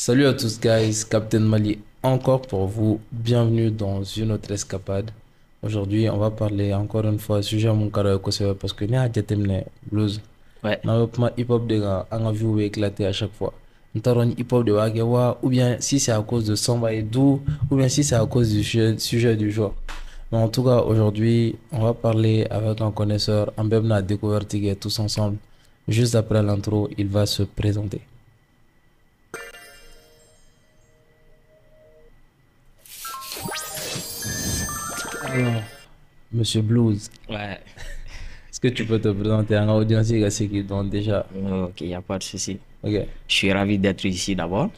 Salut à tous guys, Captain Mali encore pour vous. Bienvenue dans une autre escapade. Aujourd'hui, on va parler encore une fois sujet mon carré parce que ni a jetemne blues. Ouais, Na pas hip hop de ga anga view éclater à chaque fois. Ntaron hip hop de wagewa ou bien si c'est à cause de Samba et Dou ou bien si c'est à cause du sujet du jour. Mais en tout cas, aujourd'hui, on va parler avec un connaisseur, un bebna découvert tous ensemble. Juste après l'intro, il va se présenter. Alors, Monsieur Blues, ouais. est-ce que tu peux te présenter à l'audience qui donc déjà? Ok, il n'y a pas de souci. Ok. Je suis ravi d'être ici d'abord.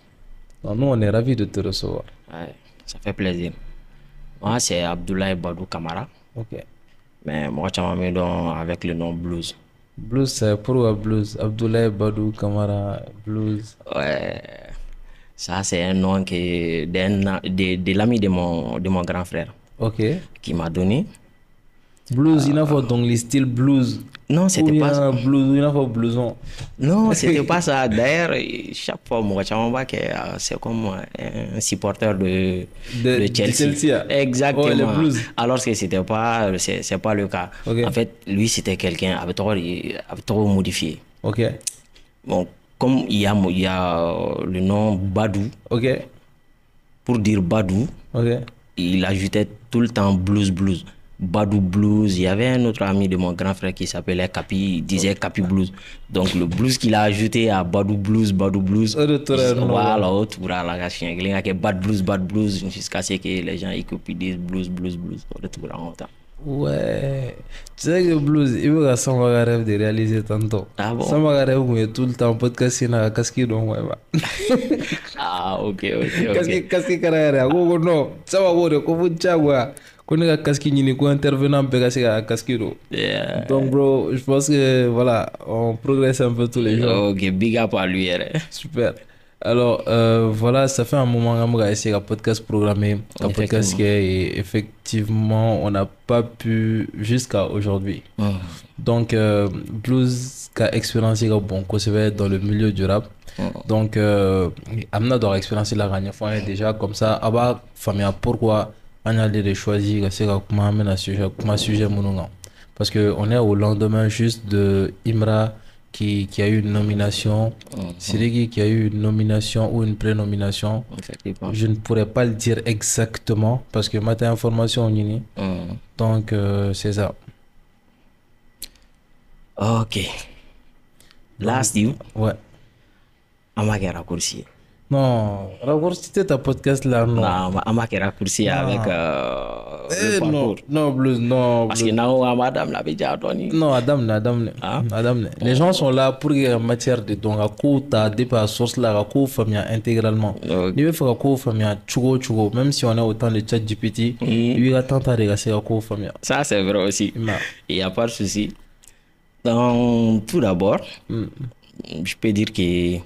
Donc, nous, on est ravis de te recevoir. Ouais, ça fait plaisir. Moi, c'est Abdoulaye Badou Kamara, Ok. mais moi, tu m'as donc avec le nom Blues. Blues, c'est pourquoi Blues? Abdoulaye Badou Kamara Blues. Ouais, ça, c'est un nom de l'ami de mon grand frère Ok. qui m'a donné. Blues, il y a pas donc les styles blues. Non, Ou c'était pas ça. bien blues, il y a pas blouson. Non, c'était pas ça. D'ailleurs, chaque fois, moi, c'est comme un supporter de De Chelsea. Chelsea. Oh, les Exactement. blues. Alors que c'est pas le cas. Ok. En fait, lui, c'était quelqu'un avec trop modifié. Ok. Bon, comme il y a le nom Badou, Ok. pour dire Badou, Ok. il ajoutait tout le temps blues. Badou Blues. Il y avait un autre ami de mon grand frère qui s'appelait Capi, il disait Capi Blues. Donc le blues qu'il a ajouté à Badou Blues, voilà, autour à la chien, il y a que Bad Blues, jusqu'à ce que les gens écoutent et disent blues, autour à longtemps. Ouais. Tu sais que blues, il veut que ça m'a rêve de réaliser tantôt. Ah Ça bon? m'a rêve mais tout le temps podcast il a casqué donc ouais. Ah, ok. Casqué carrière. Go no. Ça va voir ko fu chagwa. Ko ne ka casqué ni ko intervenant be ka se ka casqué do. Yeah. Donc bro, je pense que voilà, on progresse un peu tous les jours. Ok, big up à lui. Hein. Super. Alors, voilà, ça fait un moment que j'ai essayé un podcast programmé, un podcast Effectivement. et effectivement, on n'a pas pu jusqu'à aujourd'hui. Oh. Donc, Blues a expérimenté bon, qu'on se fait dans le milieu du rap. Oh. Donc, Amna doit expériencer la dernière fois et déjà comme ça, Abba, famille, pourquoi on a de choisir c'est comment amener un sujet mononga. Parce que on est au lendemain juste de Imra qui a eu une nomination, Sirigi qui a eu une nomination ou une prénomination. Effectivement. Je ne pourrais pas le dire exactement parce que ma information on y est. Donc, c'est ça. Ok. Là, Steve, Ouais. on m'a raccourci. Non, raccourci ta podcast là, non. Non, on m'a raccourci avec le Non, parcours. non, Blues, non, Parce que Blues. now, madame l'a déjà donné. Non, Hein? Adam. Les gens sont là pour en matière de donc à coup t'as des pas source là à coup famille intégralement. Ok. Il veut faire à coup famille chugo même si on a autant de chat GPT, il va tenter de rester à coup famille. Ça, c'est vrai aussi. Ma- Il n'y a pas de souci. Donc, tout d'abord, je peux dire que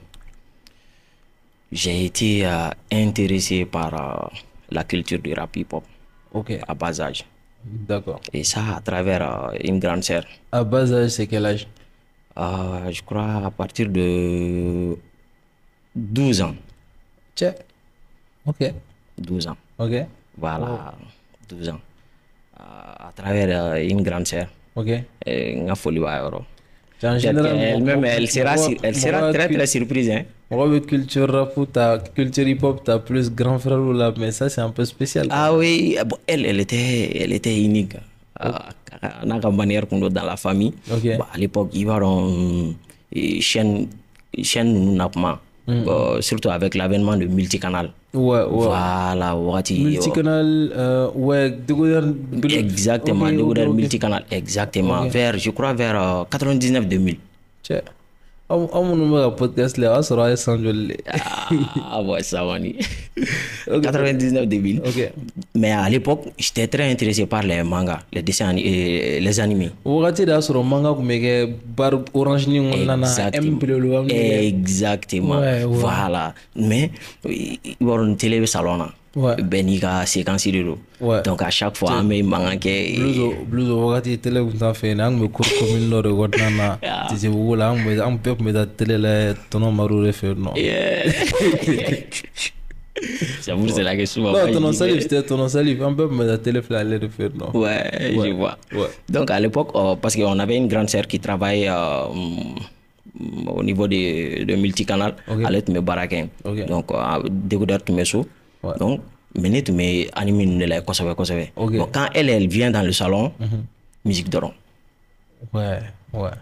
j'ai été intéressé par la culture du rap hip-hop Ok, à bas âge. d'accord. Et ça, à travers une grande sœur. À bas âge, c'est quel âge? Je crois à partir de 12 ans. Tiens. Ok, 12 ans. ok, Voilà, 12 ans. À travers une grande sœur. ok. Nga foli b'a yɔrɔ. En Peut-être général, qu'elle-même, elle sera très surprise. Hein. Moi, culture rap ou ta culture hip-hop, t'as plus grand frère ou là, mais ça c'est un peu spécial. Ah oui, bon, elle était unique. N'a ka manière qu'on doit dans la famille. Ok. Bon, à l'époque, il va dans chaîne ninnu na kuma. Surtout avec l'avènement de multicanal. Ouais. Voilà, wagati. Multicanal, ouais, Exactement, ok. multicanal, exactement. Ok. Je crois vers 99-2000. Tiens. On nous podcast là, on sera sans joli. Ah ouais, ça va ni. Ok. 99-2000. Ok. Mais à l'époque, j'étais très intéressé par les mangas, les dessins et les animés. Wagati da sɔrɔ manga kun bɛ kɛ bar orange ni nana M bleu. Exactement. Voilà. Mais il y a une télé au salon là. Ben n'i ka séquence de l'eau. Donc à chaque fois, on met manga kɛ. Blues wagati télé kun t'a fɛ n'an kun bɛ cour commune dɔ de kɔnɔna na. Tise bugu la an bɛɛ kun bɛ taa télé la tɔnɔ Maro de fɛ yen nɔ. J'avoue, c'est la question. Non, ton salif, c'était ton salif. Un peu, mais la télé, fallait le faire, non? Ouais, je vois. Donc, à l'époque, parce qu'on avait une grande sœur qui travaillait au niveau de multicanal, à l'aide de mes baraquins. Donc, découvert de mes sous. Donc, mais tu m'es animé de la Kosovo. Donc, quand elle vient dans le salon, musique d'oron. Ouais.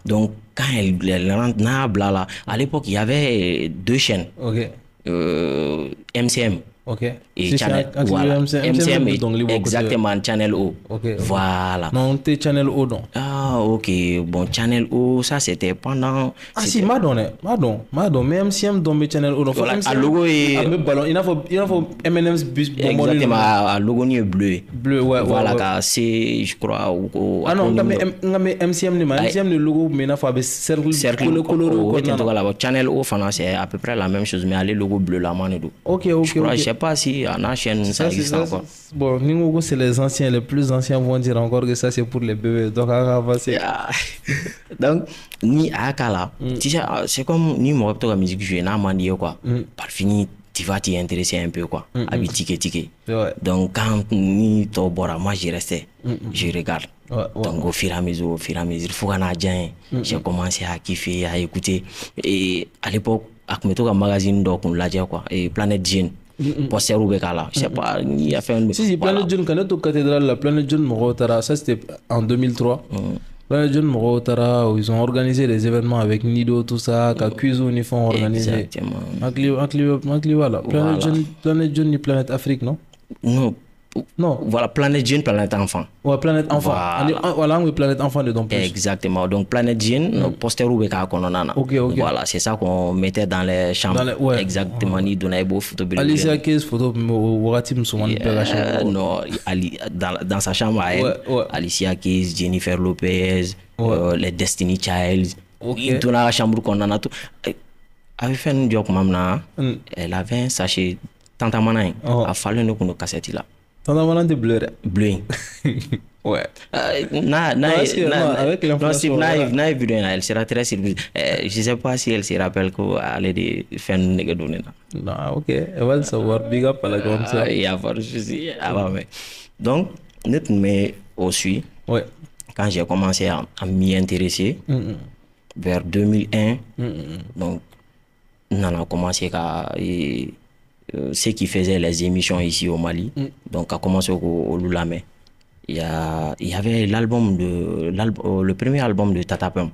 Donc, quand elle rentre là, à l'époque, il y avait 2 chaînes. MCM. Et Channel, voilà. MCM et exactement Channel O. Voilà. Non, t'es Channel O, non. Ah, ok. Bon, Channel O, ça c'était pendant. Ah, si, madon. Mais MCM dans Channel O. Voilà, à logo et. Il faut M&M's bus. Exactement, à logo ni bleu. Ouais. Voilà, c'est, je crois. Ah non, mais MCM, le logo, mais il faut un cercle coloré. Channel O, c'est à peu près la même chose, mais à le logo bleu, la main. Ok. Je sais pas si à la chaîne ça existe encore. Bon, nous c'est les anciens, les plus anciens vont dire encore que ça c'est pour les bébés. Donc à avancer. Donc ni à Kala, tu sais c'est comme ni moi la musique jouer n'a manié quoi. Par fini tu vas t'y intéresser un peu quoi. Habitué. Donc quand ni to bora moi j'y restais, je regarde. Donc au fur et à mesure, faut qu'on a bien. J'ai commencé à kiffer, à écouter. Et à l'époque, avec un magazine donc on l'a dit quoi. Et Planète Jean. Poster ou Bekala. Je sais pas, il a fait un. Si, Planète Jean, quand on est au cathédrale, la Planète Jean Morotara, ça c'était en 2003. Planète Jean Morotara, où ils ont organisé des événements avec Nido, tout ça, Kakuzo, ils font organiser. Exactement. Voilà. Planète Jean, ni Planète Afrique, non? Non. Voilà, Planète Jean, Planète Enfant. Ouais, Planète Enfant. Voilà, on est Planète Enfant dedans plus. Exactement. Donc, Planète Jean, poster ou Beka Kononana. Ok. Voilà, c'est ça qu'on mettait dans les chambres. Exactement, ni donnait beau photo. Alicia Keys, photo, Waratim, souvent, non, dans sa chambre à elle. Alicia Keys, Jennifer Lopez, les Destiny Child. Il donnait la chambre qu'on en a tout. Elle avait fait un job, maman. Elle avait un sachet. Tanta Mana, a fallu nous qu'on cassette là. Tanta Mana de bleu. Ouais. Avec l'inflation. Elle sera très surprise. Je sais pas si elle se rappelle qu'elle allait faire une négadone. Non, ok. Elle va le savoir. Big up à la grande sœur. Il y a pas de souci. Donc, nous mais aussi, quand j'ai commencé à m'y intéresser, vers 2001, donc, on a commencé à. Ceux qui faisaient les émissions ici au Mali, donc a commencé au Loulamé. Il y avait le premier album de Tata Pem.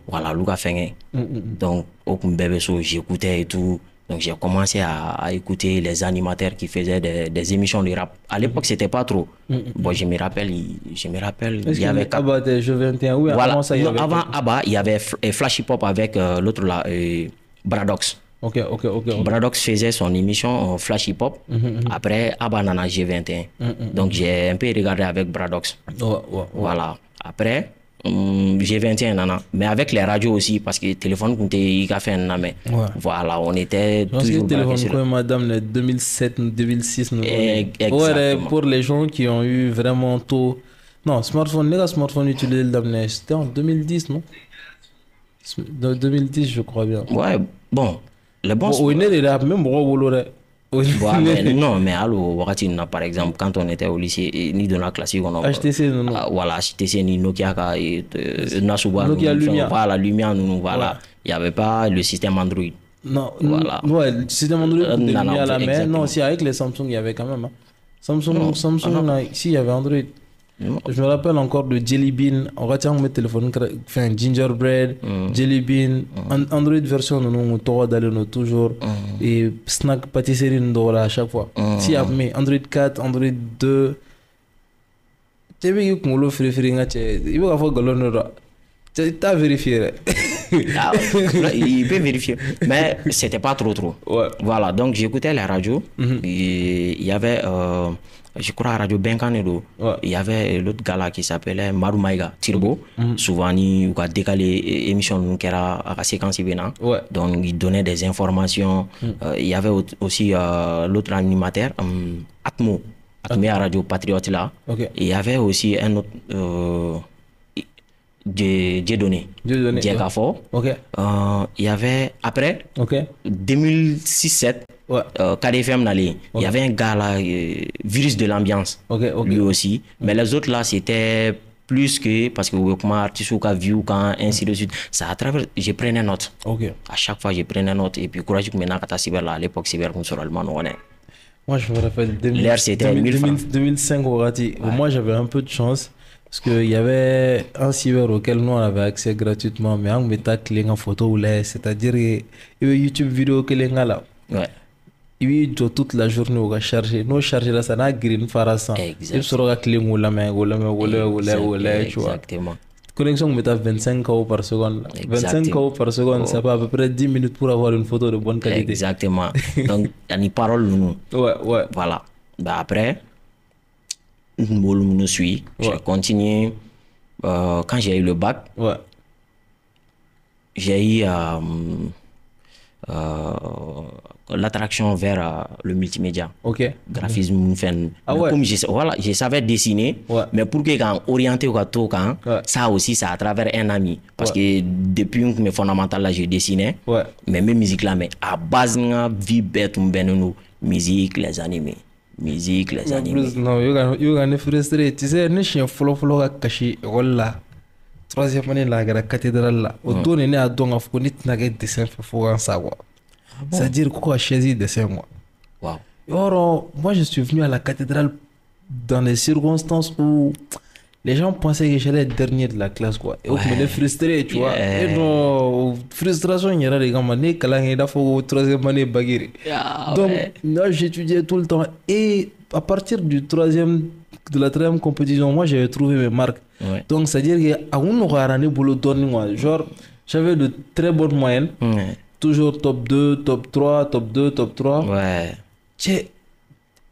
Voilà, Louga Fengé. Donc au Kumbebeso, j'écoutais et tout. Donc j'ai commencé à écouter les animateurs qui faisaient des émissions de rap. À l'époque, c'était pas trop. Bon, je me rappelle, il y avait Abba de Jeux 21. Oui, voilà. Avant ça, il y avait avant Abba, il y avait Flash Hip Hop avec l'autre là, Bradox. Ok. Bradox faisait son émission Flash Hip Hop. Après, Abba Nana G21. Donc, j'ai un peu regardé avec Bradox. Voilà. Après, G21 Nana. Mais avec les radios aussi, parce que le téléphone, il a fait un name. Voilà, on était toujours. Le téléphone, comme madame, 2007, 2006. Exactement. Pour les gens qui ont eu vraiment tôt. Non, smartphone utilisé, c'était en 2010, non? 2010, je crois bien. Ouais, bon. Le bon non, mais alors, par exemple, quand on était au lycée, ni dans la classe, on a HTC, non. Voilà, HTC, ni Nokia, Nasuba, Nokia Lumia. Voilà, Lumia, voilà. Il n'y avait pas le système Android. Non, voilà. Ouais, le système Android, à la main. Non, si avec les Samsung, il y avait quand même. Samsung, si, il y avait Android. Je me rappelle encore de Jelly Bean. On retient mes téléphones, enfin Gingerbread, Jelly Bean, Android version nous d'aller toujours et snack pâtisserie nous à chaque fois. Si mais Android 4, Android 2, tu veux que nous le il va avoir galon tu as vérifié. Ah, là, il peut vérifier. Mais c'était pas trop. Ouais. Voilà, donc j'écoutais la radio. Et il y avait, je crois, Radio Benkanedo. Ouais. Il y avait l'autre gars là qui s'appelait Maru Maïga, Tirbo. Souvent, il a décalé l'émission qui era à la séquence Ibena. Ouais. Donc, il donnait des informations. Il y avait aussi l'autre animateur, Atmo. Atmo à Radio Patriote là. Ok. Et il y avait aussi un autre. Dieudonné. Diakafo. Ok. Il y avait, après, Ok. 2006-7, Ouais. KDFM Nali, il y avait un gars là, Virus de l'ambiance, Ok. Ok. lui aussi. Mais les autres là, c'était plus que, parce que comment artiste ou view, quand ainsi de suite. Ça à travers, je prenais note. Ok. À chaque fois, je prenais note. Et puis, courage que maintenant, quand cyber là, à l'époque, cyber, comme sur l'allemand, on est. Moi, je me rappelle L'air, c'était 1000 francs. 2005 au Rati. Ouais. Moi, j'avais un peu de chance parce qu'il y avait un cyber auquel nous, on avait accès gratuitement. Mais on mettait clé en photo ou là, c'est-à-dire il y avait YouTube vidéo que les gars là. Ouais. Il y a toute la journée on va charger. Nous, charger là, ça n'a green farasan. Exact. Il sera clé ou la main, ou la main, ou la, tu vois. Exactement. Connexion, on mettait 25 KO par seconde. 25 KO par seconde, ça fait à peu près 10 minutes pour avoir une photo de bonne qualité. Exactement. Donc, il y a une parole, nous. Ouais, ouais. Voilà. Bah, après, nous suit. Ouais. J'ai continué. Quand j'ai eu le bac, Ouais. j'ai eu l'attraction vers le multimédia. Ok. Graphisme, Ah ouais. comme voilà, je savais dessiner, Ouais. mais pour que quand orienté au gâteau, Ouais. ça aussi, c'est à travers un ami. Parce que depuis mes fondamentales là, je dessinais, Ouais. mais mes musiques là, mais à base, vie bête, musique, les animés. Musique, les En animés. plus, non, you gonna frustré. Tu sais, ne chien follow ka kashi école là. Troisième année là, à la cathédrale là. Au tour, on est à don of konit na get dessin fait faut en savoir. C'est-à-dire quoi choisir dessin moi. Wow. Or, moi je suis venu à la cathédrale dans des circonstances où les gens pensaient que j'allais être dernier de la classe quoi. Et on me frustré, tu vois. Et non, frustration, il y a des gars, mané, kalang, il a fait troisième année baguette. Donc, moi j'étudiais tout le temps. Et à partir du de la troisième compétition, moi j'avais trouvé mes marques. Ouais. Donc, c'est-à-dire qu'à un moment boulot donné moi. Genre, j'avais de très bonnes moyennes. Ouais. Toujours top 2, top 3, top 2, top 3. Ouais. Tché,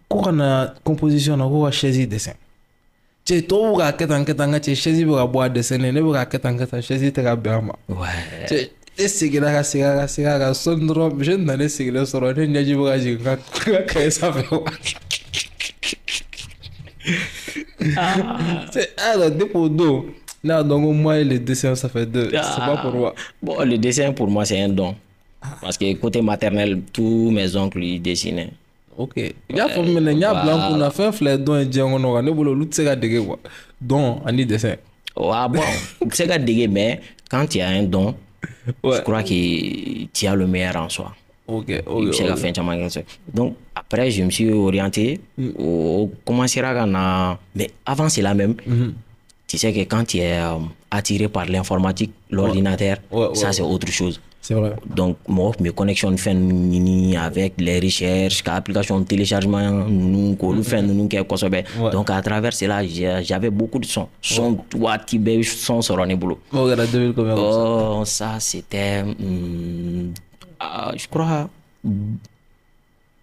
quand on a composition, on a choisi dessin. Tché, tout le monde a choisi de boire dessin. Ne a choisi de boire. Ouais. Tché, et c'est que là, c'est son drôme. Je n'ai pas essayé de sortir. Je n'ai pas essayé de c'est alors depuis deux. Là donc au moins le dessin ça fait deux. C'est pas pour moi. Bon, le dessin pour moi c'est un don. Parce que côté maternel, tous mes oncles ils dessinaient. Ok. Il y a fait maintenant il y a blanc qu'on a fait fleur don et django on a ne bolo l'autre c'est gardé quoi. Don ani dessin. Ouais bon, c'est gardé mais quand tu as un don, Ouais. je crois que tu as le meilleur en soi. Ok. C'est la fin de donc après je me suis orienté au commencer à mais avant c'est la même. Tu sais que quand tu es attiré par l'informatique, l'ordinateur, ça c'est autre chose. C'est vrai. Donc moi mes connexions fait avec les recherches, l'application de téléchargement nous fait nous donc à travers cela j'avais beaucoup de sons. Son toi Tibet son sur le boulot. Oh ça c'était je crois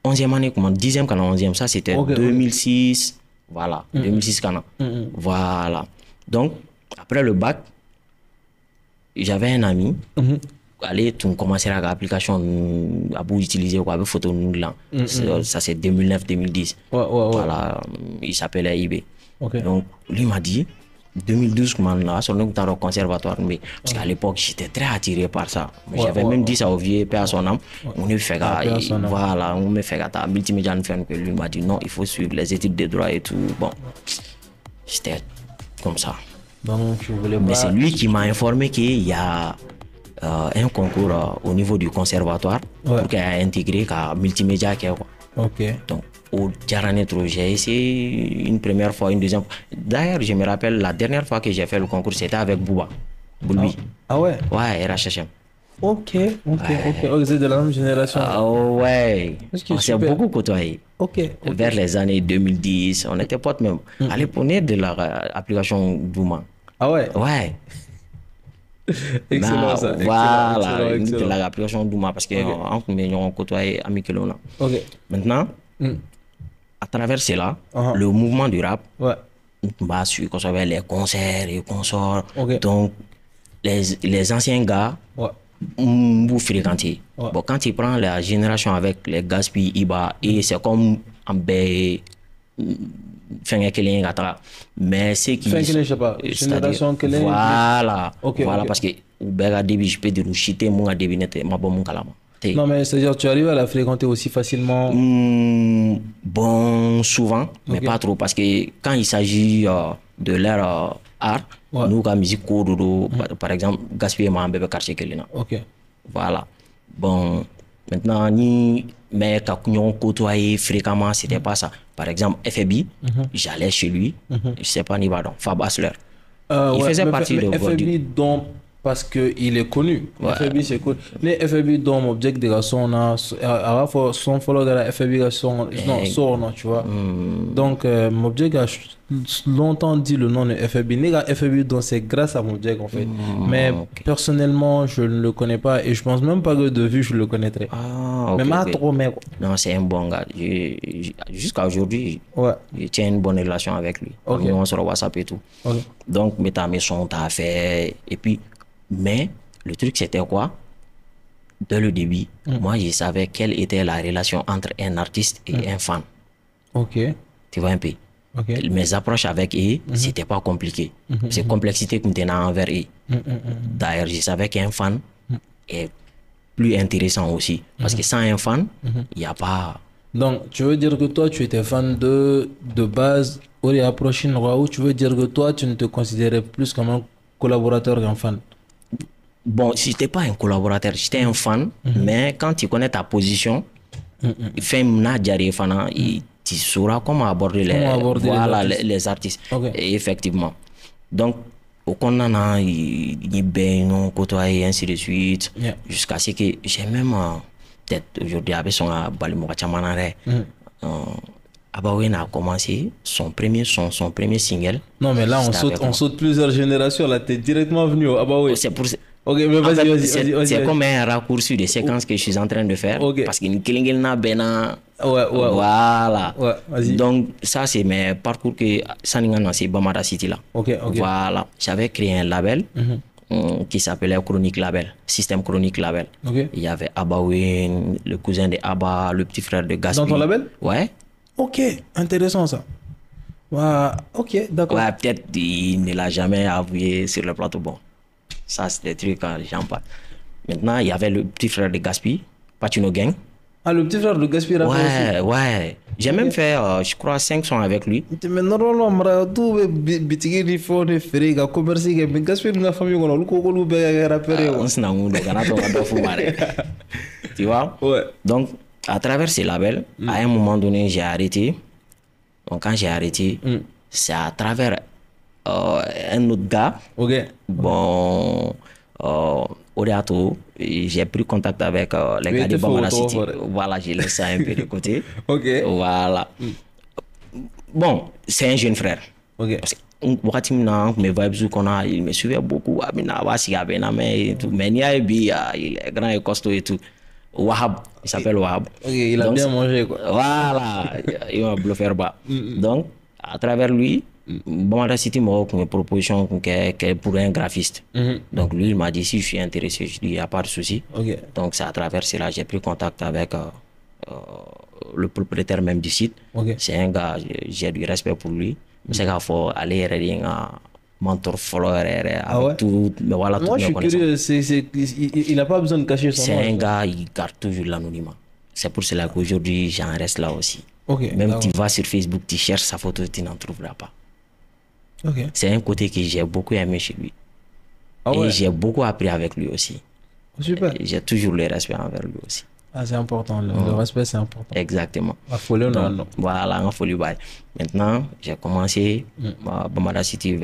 11e année, comment 10e canon, 11e, ça c'était 2006, voilà, 2006 canon, voilà. Donc, après le bac, j'avais un ami, allez, tu commençais à l'application, à vous utiliser, quoi, avec photo, là, ça c'est 2009-2010, voilà, il s'appelait IB. Donc, lui m'a dit, 2012, comment là, sur le conservatoire, mais parce qu'à l'époque, j'étais très attiré par ça. J'avais même dit ça au vieux père à son âme. On est fait voilà, on me fait gâter multimédia, que lui m'a dit non, il faut suivre les études de droit et tout. Bon, j'étais comme ça. Donc, je voulais mais c'est lui qui m'a informé qu'il y a un concours au niveau du conservatoire pour qu'il ait intégré qu'à multimédia. Ok. Donc, au Djaranetro, j'ai essayé une première fois, une deuxième fois. D'ailleurs, je me rappelle, la dernière fois que j'ai fait le concours, c'était avec Bouba. Boulbi. Ah ouais? Ouais, RHHM. Ok. Vous êtes de la même génération? Ah ouais. On s'est beaucoup côtoyé. Ok. Vers les années 2010, on était potes même. À l'époque de l'application Bouma. Ah ouais? Ouais. Excellent ça. Voilà, Excellent. de l'application Douma parce que on peut côtoyer amicalement. Ok. Maintenant, à travers cela, le mouvement du rap, Ouais. bah, sur les concerts et consorts. Ok. Donc, les anciens gars, Ouais. vous fréquentez. Ouais. Bon, quand tu prends la génération avec les Gaspi, Iba, et c'est comme un bé. Mais c'est qui. Je sais pas. Génération quelle Voilà. Ok, Voilà, ok. parce que je peux dire, chiter mon devinette, ma bonne kalama. Non, mais c'est-à-dire, tu arrives à la fréquenter aussi facilement. Bon, souvent, mais pas trop, parce que quand il s'agit de leur art, nous, comme musique, par exemple, gaspiller ma bébé quartier kelena. Ok. Voilà. Bon, maintenant, mais quand on côtoyait fréquemment, c'était pas ça. Par exemple, FB, j'allais chez lui, je sais pas, ni pardon, Fab Asler. Il faisait partie de FB, donc, parce qu'il est connu. FB, c'est cool. Les FB, donc, object de la son, son follow de la FB, son, non, tu vois. Donc, Mobject a longtemps dit le nom de FB. FB, donc, c'est grâce à Mobject, en fait. Mais personnellement, je ne le connais pas et je pense même pas que de vue, je le connaîtrais. Mais ma trop, mais quoi. Non, c'est un bon gars. Jusqu'à aujourd'hui, je tiens une bonne relation avec lui. On se sur WhatsApp et tout. Donc, mes sons, t'as fait. Et puis, mais le truc, c'était quoi? Dès le début, moi, je savais quelle était la relation entre un artiste et un fan. Ok. Tu vois un peu? Mes approches avec eux, c'était pas compliqué. C'est complexité que tu envers eux. D'ailleurs, je savais qu'un fan est plus intéressant aussi. Parce que sans un fan, il n'y a pas... Donc, tu veux dire que toi, tu étais fan de base, ou tu veux dire que toi, tu ne te considérais plus comme un collaborateur qu'un fan? Bon, si j'étais pas un collaborateur, j'étais un fan, mais quand tu connais ta position, tu sauras comment aborder les artistes. Et effectivement. Donc, au Konana, il côtoyé, ainsi de suite, jusqu'à ce que j'ai même, peut-être aujourd'hui, avec son Balimokachamanare, Abawen a commencé son premier single. Non, mais là, on saute plusieurs générations. Là, tu es directement venu au Abawen. C'est pour ça. Ok, mais vas-y. C'est comme un raccourci de séquences que je suis en train de faire. Parce qu'il y a Bena. Voilà. Donc, ça, c'est mes parcours que Saningana, c'est Bamada City là. Voilà. J'avais créé un label qui s'appelait Chronique Label, Système Chronique Label. Il y avait Abawen, le cousin de Abba, le petit frère de Gaspi. Dans ton label? Ouais. Ok, intéressant ça. Ok, d'accord. Ouais, peut-être il ne l'a jamais avoué sur le plateau. Bon. Ça, c'est des trucs quand j'en parle. Maintenant, il y avait le petit frère de Gaspi, Patino Gang. Ah, le petit frère de Gaspi aussi. Ouais. J'ai même fait, je crois, 5 sons avec lui. Mais normalement, tout bitigi faut ne faire que commercer mais Gaspi na famille on le ko be rapper. On s'en tu vois? Ouais. Donc, à travers ces labels, à un moment donné, j'ai arrêté. Donc, quand j'ai arrêté, c'est à travers un autre gars. Bon, Odeato, j'ai pris contact avec les gars de Bamana City. Voilà, j'ai laissé ça un peu de côté. Voilà. Bon, c'est un jeune frère. Parce que, mes vibes qu'on a, il me suivait beaucoup. Mais il est grand et costaud et tout. Wahab, il s'appelle Wahab. Il a bien mangé, quoi. Voilà, il m'a bluffé bas. Donc, à travers lui, Bamada City m'a fait une proposition pour un graphiste. Donc, lui, il m'a dit si je suis intéressé, je dis il n'y a pas de souci. Donc, c'est à travers cela, j'ai pris contact avec le propriétaire même du site. C'est un gars, j'ai du respect pour lui. C'est qu'il faut aller aider un mentor follower avec tout. Mais voilà, moi, je suis curieux, il n'a pas besoin de cacher son nom. C'est un gars, il garde toujours l'anonymat. C'est pour cela qu'aujourd'hui, j'en reste là aussi. Même tu vas sur Facebook, tu cherches sa photo, tu n'en trouveras pas. C'est un côté que j'ai beaucoup aimé chez lui. Et j'ai beaucoup appris avec lui aussi. Super. J'ai toujours le respect envers lui aussi. Ah, c'est important, le respect, c'est important. Exactement. Non. Voilà, en folie. Maintenant, j'ai commencé à Bamada City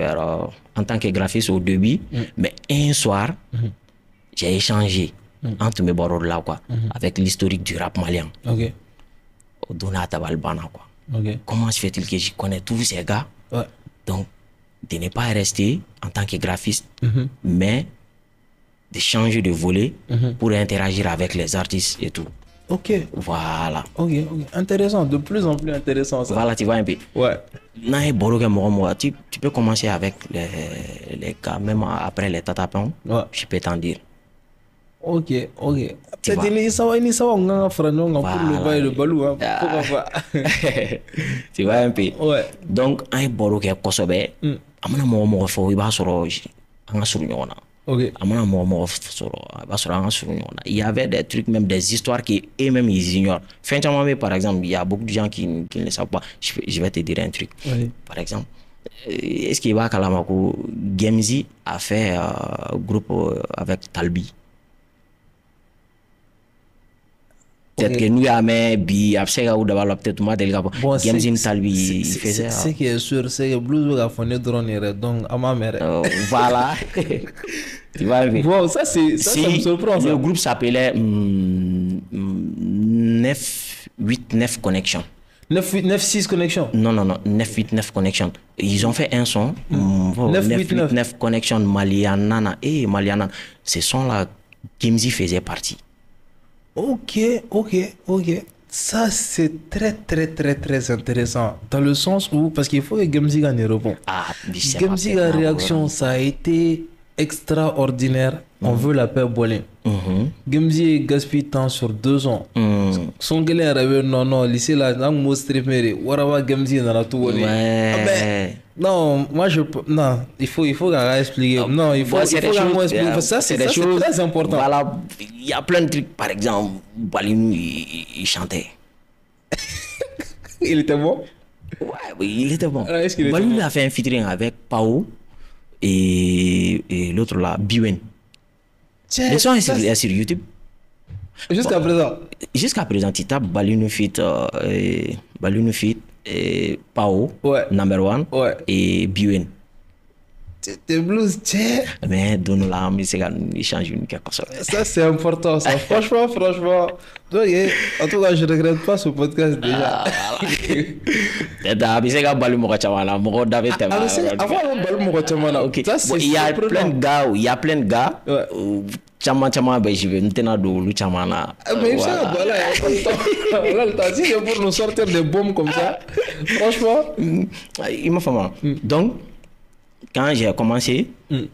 en tant que graphiste au début, mais un soir, j'ai échangé entre mes bords là, quoi, avec l'historique du rap malien. Au Donata Balbana, quoi. Comment se fait-il que je connais tous ces gars? Donc, de ne pas rester en tant que graphiste, mais de changer de volet pour interagir avec les artistes et tout. Ok. Voilà. Ok. Intéressant, de plus en plus intéressant ça. Voilà, tu vois un peu. Ouais. Tu peux commencer avec les cas, même après les tatapons. Ouais. Je peux t'en dire. Ok. Peut-être ça va on a pour le bail le balou. Hein. Pourquoi pas? Tu vois un peu. Ouais. Donc, un boro qui est kosobe. Amana mo fo iba soro anga suru nyona. Ok. Amana mo soro iba soro anga suru nyona. Il y avait des trucs, même des histoires qui eux-mêmes ils ignorent. Par exemple, il y a beaucoup de gens qui ne savent pas. Je vais te dire un truc. Oui. Par exemple, est-ce qu'il va Kalamako Gemzi a fait groupe avec Talbi? Peut-être que nous avons bi absega ou d'abord peut-être moi délika bon Gemzi Talbi il faisait ce qui est sûr c'est que blues va fonder drone donc à ma mère voilà. Tu vois bon ça me surprend ça. Le groupe s'appelait 989 Connection. 986 Connection. Non 989 Connection. Ils ont fait un son 989 Connection Malianana et Malianana. Ce son là Gemzi faisait partie. Ok. Ça, c'est très intéressant. Dans le sens où, parce qu'il faut que Gemzi gagne répond. Gemzi la réaction, ça a été extraordinaire. On veut la paix bolin. Gemzi gaspille temps sur 2 ans. Son gars avait non, lycée là, dans mon streamer, Warawa Gemzi dans la tour. Non, moi non, il faut expliquer. Non, il faut expliquer. Ça, c'est très important. Voilà, il y a plein de trucs. Par exemple, Balinou, il chantait. Il était bon? Ouais, il était bon. Balinou a fait un featuring avec Pao et l'autre là, Biwen. Le son est sur YouTube. Jusqu'à présent? Jusqu'à présent, tu tapes Balinou Fit, Pao, number 1 et Biwen. T'es blues, mais donne la musique, il change une quelque chose. Ça, c'est important, ça. Franchement. Donc, en tout cas, je ne regrette pas ce podcast déjà. Il y a plein de gars. Chama, ben je vais nous chamana. Mais ça, voilà, le temps, si c'est pour nous sortir des bombes comme ça, franchement, il m'a fait mal. Donc, quand j'ai commencé,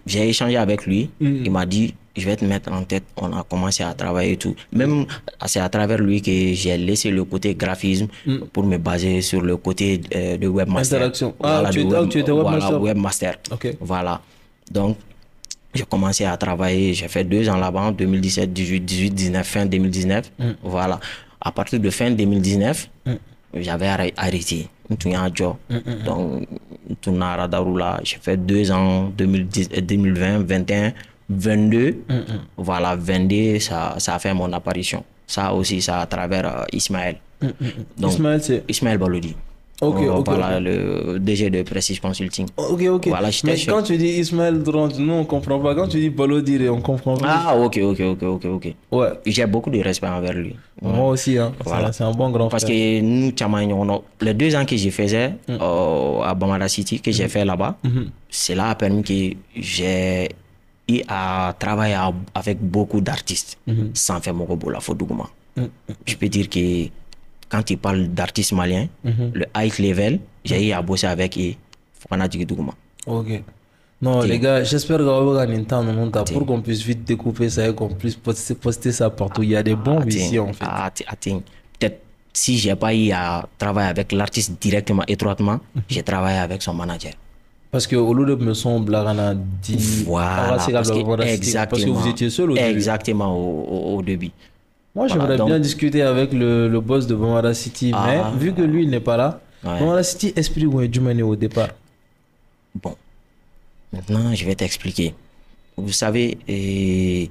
j'ai échangé avec lui. Il m'a dit, je vais te mettre en tête. On a commencé à travailler et tout. Même, c'est à travers lui que j'ai laissé le côté graphisme pour me baser sur le côté de webmaster. Interaction. Voilà, tu étais webmaster. Voilà, webmaster. Okay. Voilà. Donc, j'ai commencé à travailler. J'ai fait 2 ans là-bas, en 2017, 18, 19, fin 2019. Voilà. À partir de fin 2019, j'avais arrêté. Donc, j'ai fait 2 ans, 2020, 21, 22. Voilà, 22, ça a fait mon apparition. Ça aussi, ça à travers Ismaël. Donc, Ismaël Balodi. Voilà, le DG de Prestige Consulting. Ok. Voilà, mais quand tu dis Ismaël Dront, nous on comprend pas. Quand tu dis Balodi, on comprend pas. Ah, ok. Ouais. J'ai beaucoup de respect envers lui. Moi aussi, hein. Voilà. C'est un bon grand frère. Parce que nous, les 2 ans que j'ai faisais à Bamada City, que j'ai fait là-bas, cela a permis que j'ai eu à travailler avec beaucoup d'artistes sans faire mon robot la faute. Je peux dire que quand tu parles d'artistes maliens, le high level, j'ai eu à bosser avec eux. Ok. Non, les gars, j'espère qu'on va gagner un temps pour qu'on puisse vite découper ça et qu'on puisse poster ça partout. Il y a des bombes ici, en fait. Peut-être si j'ai pas eu à travailler avec l'artiste directement, étroitement, j'ai travaillé avec son manager. Parce que au lieu de me sembler, on a dit. Voilà. Parce que vous étiez seul au début. Exactement, au début. Moi, j'aimerais bien discuter avec le boss de Bamada City, mais vu que lui, il n'est pas là, Bamada City, esprit où est Djumane au départ. Bon, maintenant, je vais t'expliquer. Vous savez, il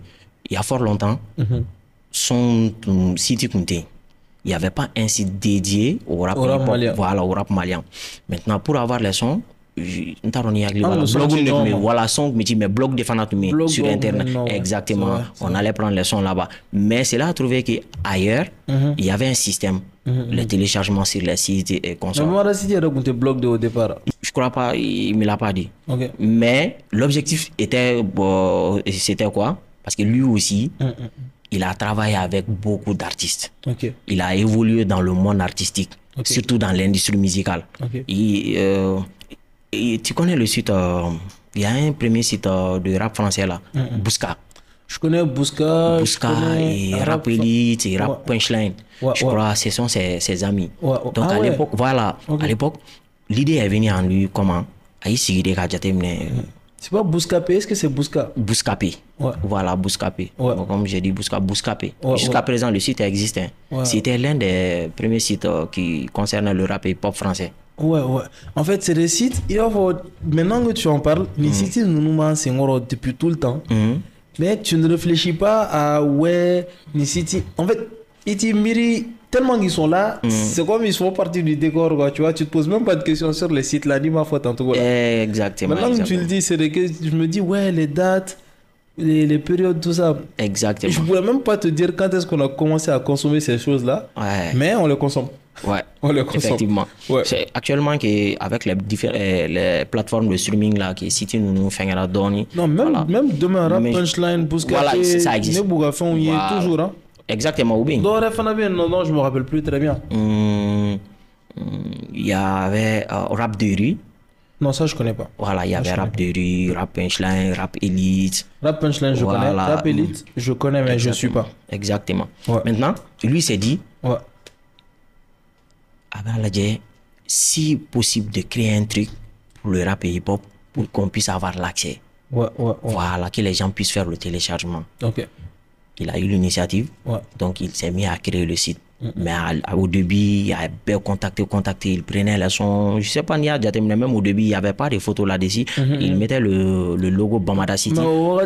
y a fort longtemps, son City Kunte, il n'y avait pas un site dédié au rap malien. Voilà, au rap malien. Maintenant, pour avoir les sons, voilà, son mais blog de fanatumé sur internet. Exactement. On allait prendre les sons là-bas. Mais c'est là à trouver qu'ailleurs, il y avait un système. Le téléchargement sur les sites et consoles. Mais moi, si tu as raconté blog au départ. Je crois pas, il me l'a pas dit. Mais l'objectif était, c'était quoi? Parce que lui aussi, il a travaillé avec beaucoup d'artistes. Ok. Il a évolué dans le monde artistique, Ok. surtout dans l'industrie musicale. Ok. Et tu connais le site, il y a un premier site de rap français là, Bouska. Je connais Bouska. Bouska et Rap Elite et Rap Punchline. Ouais, je crois que ce sont ses amis. Ouais. Donc Ah à ouais. l'époque, voilà, Ok. à l'époque, l'idée est venue en lui comment C'est pas Bouscapé, est-ce que c'est Bousca? Bouscapé. Ouais. Voilà, Bouscapé. Ouais. Donc, comme j'ai dit, Bouscapé. Ouais, Jusqu'à ouais. présent, le site existe. Hein. Ouais. C'était l'un des premiers sites qui concernait le rap et hip-hop français. Ouais. En fait, c'est des sites. Maintenant que tu en parles, les sites nous nous c'est depuis tout le temps. Mais tu ne réfléchis pas à les sites. En fait, tellement qu'ils sont là, c'est comme ils font partie du décor, quoi. Tu vois, tu te poses même pas de questions sur les sites là, ni ma faute en tout cas. Exactement. Maintenant que tu le dis, je me dis, les dates, les périodes, tout ça. Exactement. Je pourrais même pas te dire quand est-ce qu'on a commencé à consommer ces choses-là, mais on les consomme. Ouais, on les consomme. Effectivement. Ouais. C'est actuellement avec les plateformes de streaming là, qui City nous fait la donner. Non, même demain, Rap Punchline, Bouscapé, voilà, ça existe. On y est toujours. Hein. Exactement, ou bien. Non, je me rappelle plus très bien. Il y avait Rap de rue. Non, ça je connais pas. Voilà, il y avait Rap de rue, Rap Punchline, Rap Elite. Rap Punchline, je connais. Rap Elite, je connais, mais je suis pas. Exactement. Ouais. Maintenant, lui s'est dit, ouais. si possible de créer un truc pour le rap et hip-hop pour qu'on puisse avoir l'accès. Ouais. Voilà, que les gens puissent faire le téléchargement. Ok. Il a eu l'initiative, donc il s'est mis à créer le site. Mais au début, il a bien contacté, il prenait les sons. Je sais pas, même au début, il n'y avait pas de photos là-dessus. Il mettait le logo Bamada City. Mais au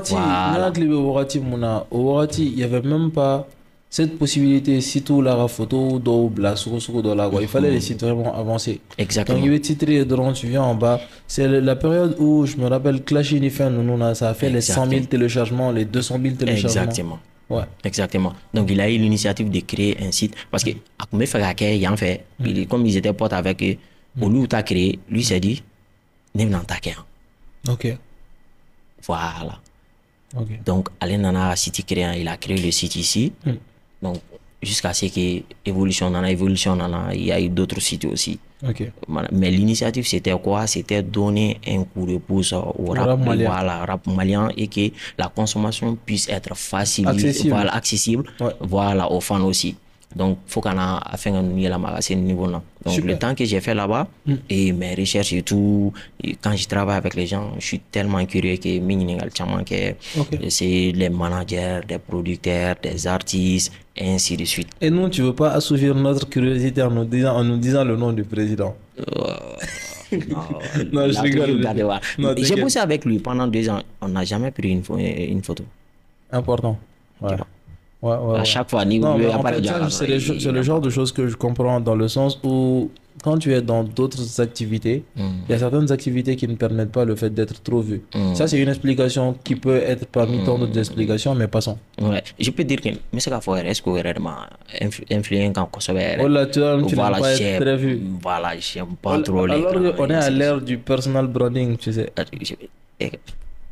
Warati, il n'y avait même pas cette possibilité, si tout la photo, il fallait les sites vraiment avancés. Exactement. Donc il y avait titré, tu viens en bas. C'est la période où je me rappelle Clash Unifen, ça a fait les 100 000 téléchargements, les 200 000 téléchargements. Exactement. Ouais. Exactement. Donc il a eu l'initiative de créer un site parce que comme ils étaient potes avec eux, au lieu où tu as créé, lui s'est dit, ok. Voilà. Okay. Donc, Nana City créant, il a créé le site ici. Donc, jusqu'à ce que évolution, il y a eu d'autres sites aussi. Okay. Mais l'initiative, c'était quoi? C'était donner un coup de pouce au rap malien et que la consommation puisse être facile, accessible aux fans aussi. Donc, il faut qu'on a fait un niveau là. Donc, le temps que j'ai fait là-bas et mes recherches et tout, et quand je travaille avec les gens, je suis tellement curieux que c'est les managers, des producteurs, des artistes, et ainsi de suite. Et nous, tu veux pas assouvir notre curiosité en nous disant le nom du président? Non, je rigole. J'ai bossé avec lui pendant 2 ans. On n'a jamais pris une photo. Important. Ouais. À chaque fois, c'est le genre de choses que je comprends dans le sens où quand tu es dans d'autres activités, il y a certaines activités qui ne permettent pas le fait d'être trop vu. Ça, c'est une explication qui peut être parmi tant d'autres explications, mais passons. Ouais, je peux dire que mais c'est est-ce que vraiment influent quand on oh là, tu n'as pas être très vu. Voilà, j'aime pas trop les. Alors on est à l'ère du personal branding, tu sais.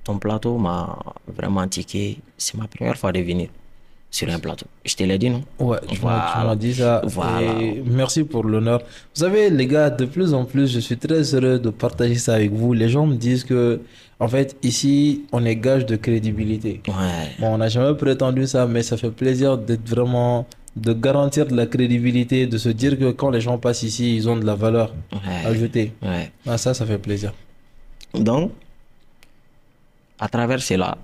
Ton plateau m'a vraiment tiqué. C'est ma première fois de venir sur un plateau. Je te l'ai dit, non? Ouais, tu m'as dit ça. Voilà. Et merci pour l'honneur. Vous savez, les gars, de plus en plus, je suis très heureux de partager ça avec vous. Les gens me disent que, en fait, ici, on est gage de crédibilité. Ouais. Bon, on n'a jamais prétendu ça, mais ça fait plaisir d'être vraiment, de garantir de la crédibilité, de se dire que quand les gens passent ici, ils ont de la valeur ajoutée. Ouais. Ah, ça fait plaisir. Donc, à travers cela,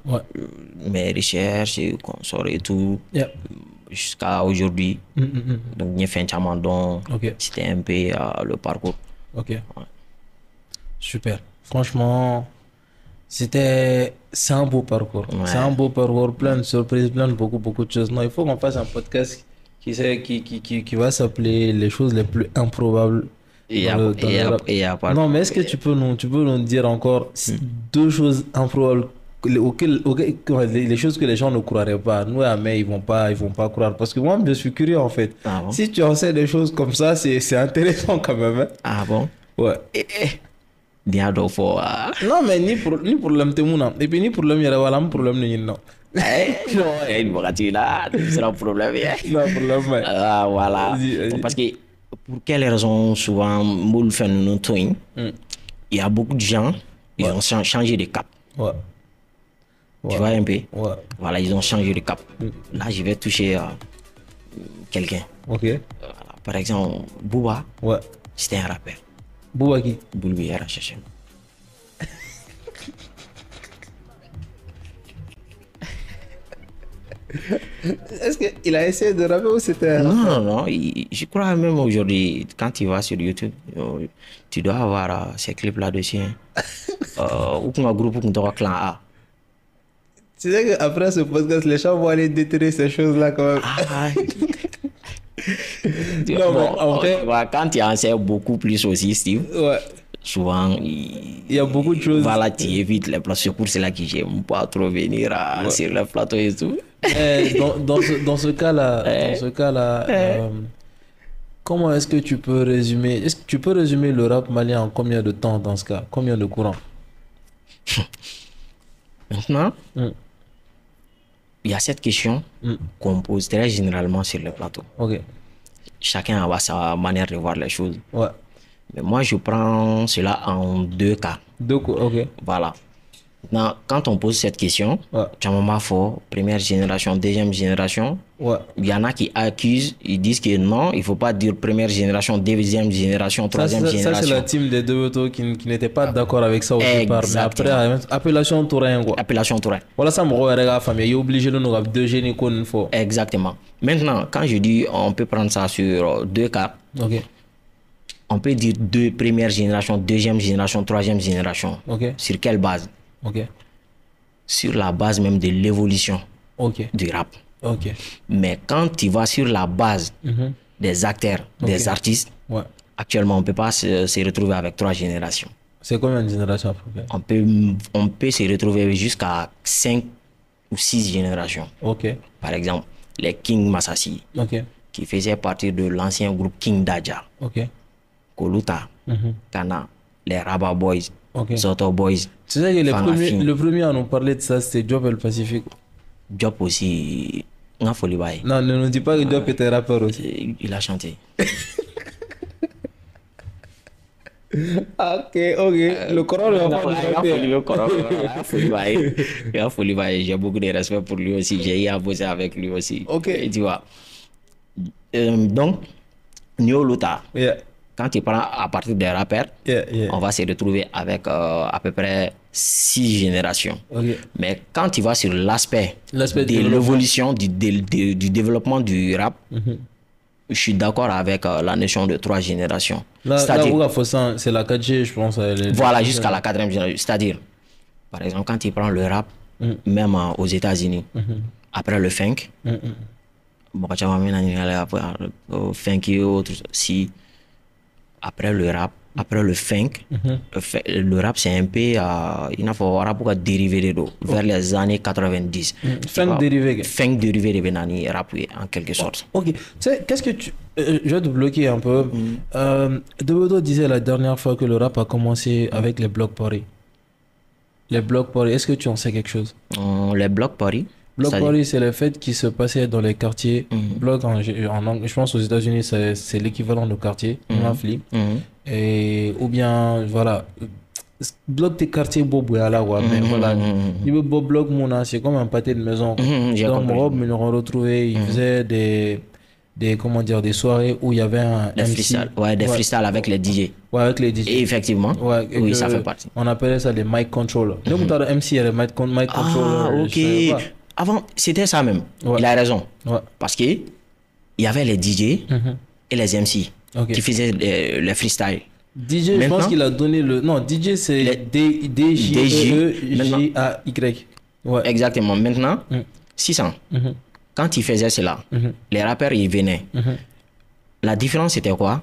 mes recherches, consorts et tout, jusqu'à aujourd'hui, donc j'ai fait un chamandon, c'était un peu le parcours. Ok. Ouais. Super. Franchement, c'est un beau parcours. Ouais. C'est un beau parcours, plein de surprises, plein de beaucoup de choses. Non, il faut qu'on fasse un podcast qui va s'appeler les choses les plus improbables. Non, mais est-ce que tu peux nous dire encore 2 choses improbables les choses que les gens ne croiraient pas? Nous, mais ils vont pas croire. Parce que moi, je suis curieux en fait. Ah bon? Si tu en sais des choses comme ça, c'est intéressant quand même. Hein? Ah bon? Ouais. Non, mais ni pour l'homme témoin. Et puis ni pour l'homme, il y a un problème. Non. Non, il va dire là, c'est un problème. Non, problème, ouais. Ah, voilà. Vas-y. Parce que pour quelles raisons souvent, Moule fait nous il y a beaucoup de gens, ils ont changé de cap. Ouais. Tu vois un peu? Ouais. Voilà, ils ont changé de cap. Là, je vais toucher quelqu'un. Ok. Voilà. Par exemple, Booba, Ouais. c'était un rappeur. Booba qui? Boulby era cherché. Est-ce qu'il a essayé de rapper ou c'était... Non, je crois même aujourd'hui, quand tu vas sur YouTube, tu dois avoir ces clips là-dessus. Ou qu'on a groupe ou qu'on doit clan A. Tu sais qu'après ce podcast, les gens vont aller déterrer ces choses-là quand même. Ah, Non, mais en vrai... quand tu enseignes beaucoup plus aussi, Steve, Ouais. souvent, Il y a beaucoup de choses. Voilà, tu évites les plateaux. C'est pour cela que j'aime pas trop venir sur les plateaux et tout. Dans ce cas-là, comment est-ce que tu peux résumer... Est-ce que tu peux résumer le rap malien en combien de temps dans ce cas? Combien de courants? Maintenant, il y a cette question qu'on pose très généralement sur les plateaux. Ok. Chacun a sa manière de voir les choses. Ouais. Mais moi, je prends cela en deux cas. Ok. Voilà. Maintenant, quand on pose cette question, Ouais. tu as un moment fort, première génération, deuxième génération. Ouais. Il y en a qui accusent, ils disent que non, il ne faut pas dire première génération, deuxième génération, troisième génération. Ça, c'est la team des deux autos qui n'était pas d'accord avec ça au départ. Mais après, appellation Tourin, quoi. Appellation Tourin. Voilà, ça, mon gars, famille, il est obligé de nous avoir deux génies qu'on faut. Exactement. Maintenant, quand je dis on peut prendre ça sur deux cas, Ok. on peut dire deux première génération, deuxième génération, troisième génération. Ok. Sur quelle base? Ok. Sur la base même de l'évolution Ok. du rap. Ok. Mais quand tu vas sur la base des acteurs, des artistes, Ouais. actuellement, on ne peut pas se retrouver avec trois générations. C'est combien de générations à peu près? On peut se retrouver jusqu'à 5 ou 6 générations. Ok. Par exemple, les King Masasi, Ok. qui faisaient partie de l'ancien groupe King Daja, Ok. Koluta, Kana, les Rabba Boys, Ok. Zoto Boys. Tu sais que Fanafin. le premier à nous parler de ça, c'était Job El Pacifique. Job aussi, on a folie bail. Non, ne nous dis pas que Job était rappeur aussi. Il a chanté. Ok. Le Coran, il va Il a folie bail. J'ai beaucoup de respect pour lui aussi. J'ai eu à bosser avec lui aussi. Ok. Et tu vois. Donc, Nyo Luta, Yeah. quand tu prends à partir des rappeurs, Yeah. on va se retrouver avec à peu près 6 générations. Ok. Mais quand tu vas sur l'aspect L'aspect de développement. l'évolution, du développement du rap, je suis d'accord avec la notion de 3 générations. Là, C'est-à-dire, où c'est la 4G, je pense. voilà, jusqu'à la 4e génération. C'est-à-dire, par exemple, quand tu prends le rap, même aux États-Unis, après le funk, funk et autres, si après le rap, après le funk, le rap c'est un peu, il faut rap dérivé de l'eau, vers les années 90. Funk dérivé. Funk dérivé de Benani, rap en quelque sorte. Ok. Tu sais, qu'est-ce que tu... je vais te bloquer un peu. Dodo disait la dernière fois que le rap a commencé avec les blocs Paris. Les blocs Paris, est-ce que tu en sais quelque chose? Les blocs Paris. Bloc Paris, c'est le fait qui se passait dans les quartiers. Bloc, je pense aux États-Unis, c'est l'équivalent de quartier, et ou bien, voilà. Bloc des quartiers bobo là, mais voilà. Il veut bloc mon c'est comme un pâté de maison. Donc, Rob, me l'ont retrouvé, il faisait comment dire, des soirées où il y avait un des MC. freestyles, des freestyles avec les DJ. Ouais, avec les DJ. Et effectivement, oui, ça fait partie. On appelait ça les mic controllers. Donc, tu as le MC et le mic controller. Ah, ok. Avant, c'était ça même. Il a raison. Ouais. Parce que il y avait les DJ et les MC qui faisaient les freestyles. DJ, je pense qu'il a donné le... Non, DJ, c'est D-J-E-J-A-Y. Ouais. Exactement. Maintenant, 600. Quand ils faisaient cela, les rappeurs, ils venaient. La différence, c'était quoi?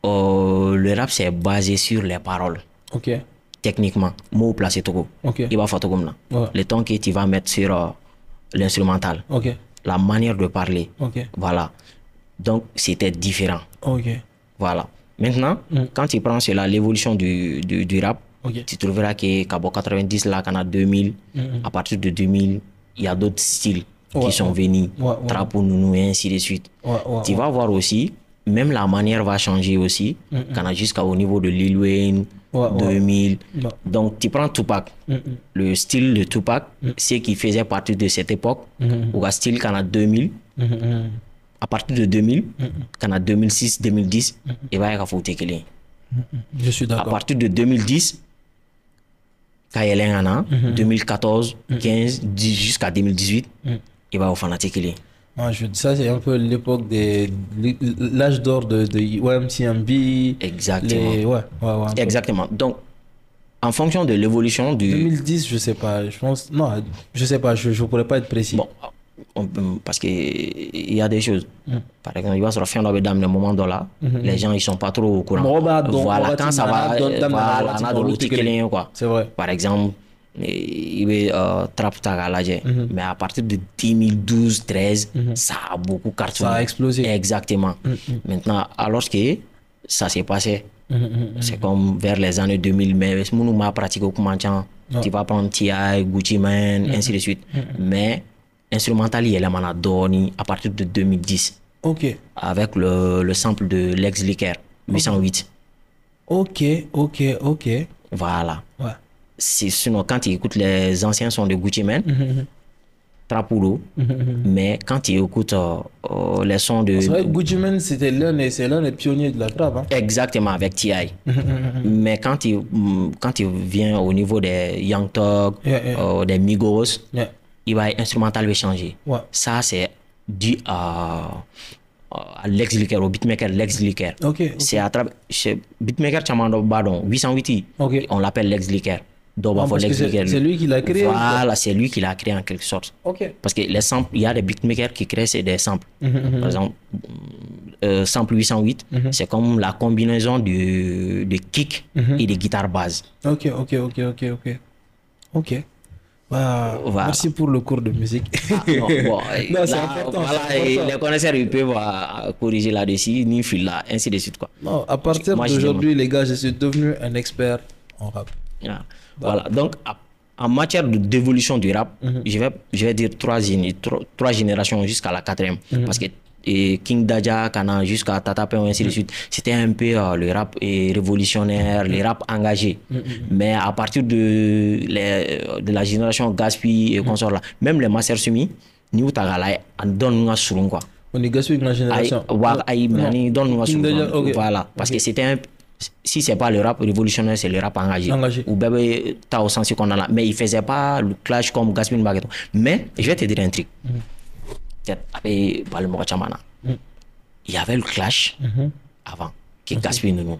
Le rap, c'est basé sur les paroles. Ok. Techniquement, mot placé Togo. Ok. Il va faire Togo là. Le temps que tu vas mettre sur l'instrumental. Ok. La manière de parler. Ok. Voilà. Donc, c'était différent. Ok. Voilà. Maintenant, quand tu prends cela, l'évolution du rap, tu trouveras que Cabo 90, là, qu'on a 2000, à partir de 2000, il y a d'autres styles Ouais, qui sont venus, ouais. Trap ou Nounou et ainsi de suite. Tu vas voir aussi, même la manière va changer aussi, quand on a jusqu'au niveau de Lil Wayne, 2000. Ouais. Donc, tu prends Tupac. Le style de Tupac, c'est qui faisait partie de cette époque, ou un style qu'on a 2000. À partir de 2000, quand on a 2006, 2010, il va y avoir foutu que Je suis à d'accord. partir de 2010, quand il y a un an, 2014, 15, 10 jusqu'à 2018, il va au fanatique. Ah, ça, c'est un peu l'époque l'âge d'or de YMCMB. Exactement. Ouais, un peu. Exactement. Donc, en fonction de l'évolution du... 2010, je sais pas, je pense, non, je sais pas, je pourrais pas être précis. Bon, parce qu'il y a des choses. Par exemple, il va se faire un moment là, les gens ils sont pas trop au courant. Voilà, quand ça va, voilà, on a de l'autre quoi. C'est vrai. Par exemple, il va trap tagalaje, mais à partir de 2012, 13, ça a beaucoup cartonné. Ça a explosé. Exactement. Maintenant, alors que ça s'est passé, c'est comme vers les années 2000, mais si on a pratiqué au Kumanchan, tu vas prendre T.I., Gucci Mane, ainsi de suite. Mais instrumental, il est là à partir de 2010. Ok. Avec le sample de Lex Licker, 808. Ok. Voilà. Ouais. Sinon, quand tu écoutes les anciens sons de Gucci Mane, Trapulo, mais quand tu écoutes les sons de... C'est vrai que Gucci Mane, c'est l'un des pionniers de la trap. Hein? Exactement, avec T.I. Mais quand tu viens au niveau des Young Thug, des Migos, il va instrumental va changer. Ouais. Ça, c'est dû à Lex Licker, au beatmaker Lex Licker. C'est à travers... Beatmaker Chamando Badon, 808, on l'appelle Lex Licker. C'est lui qui l'a créé. Voilà, c'est lui qui l'a créé en quelque sorte. Parce que les samples, il y a des beatmakers qui créent des samples. Par exemple, sample 808, c'est comme la combinaison de kick et de guitare basse. Ok. Bah, voilà. Merci pour le cours de musique. Non, c'est important. Voilà, les connaisseurs ils peuvent corriger là-dessus, ni fil là, ainsi de suite quoi. Non, à partir d'aujourd'hui, les gars, je suis devenu un expert en rap. Voilà, donc en matière d'évolution du rap, je vais dire trois générations jusqu'à la quatrième. Parce que King Daja, Kana, jusqu'à Tata Pen, ainsi de suite, c'était un peu le rap révolutionnaire, le rap engagé. Mais à partir de la génération Gaspi et consorts là, même les Master Sumi, nous tagala donne nous surun quoi. On est Gaspi de la génération. Voilà, parce que c'était un... Si c'est pas le rap révolutionnaire, c'est le rap engagé. Ou bébé, t'as au sens qu'on a là. Mais il faisait pas le clash comme Gaspin Baguette. Mais je vais te dire un truc. Il y avait le clash avant que Gaspin nous.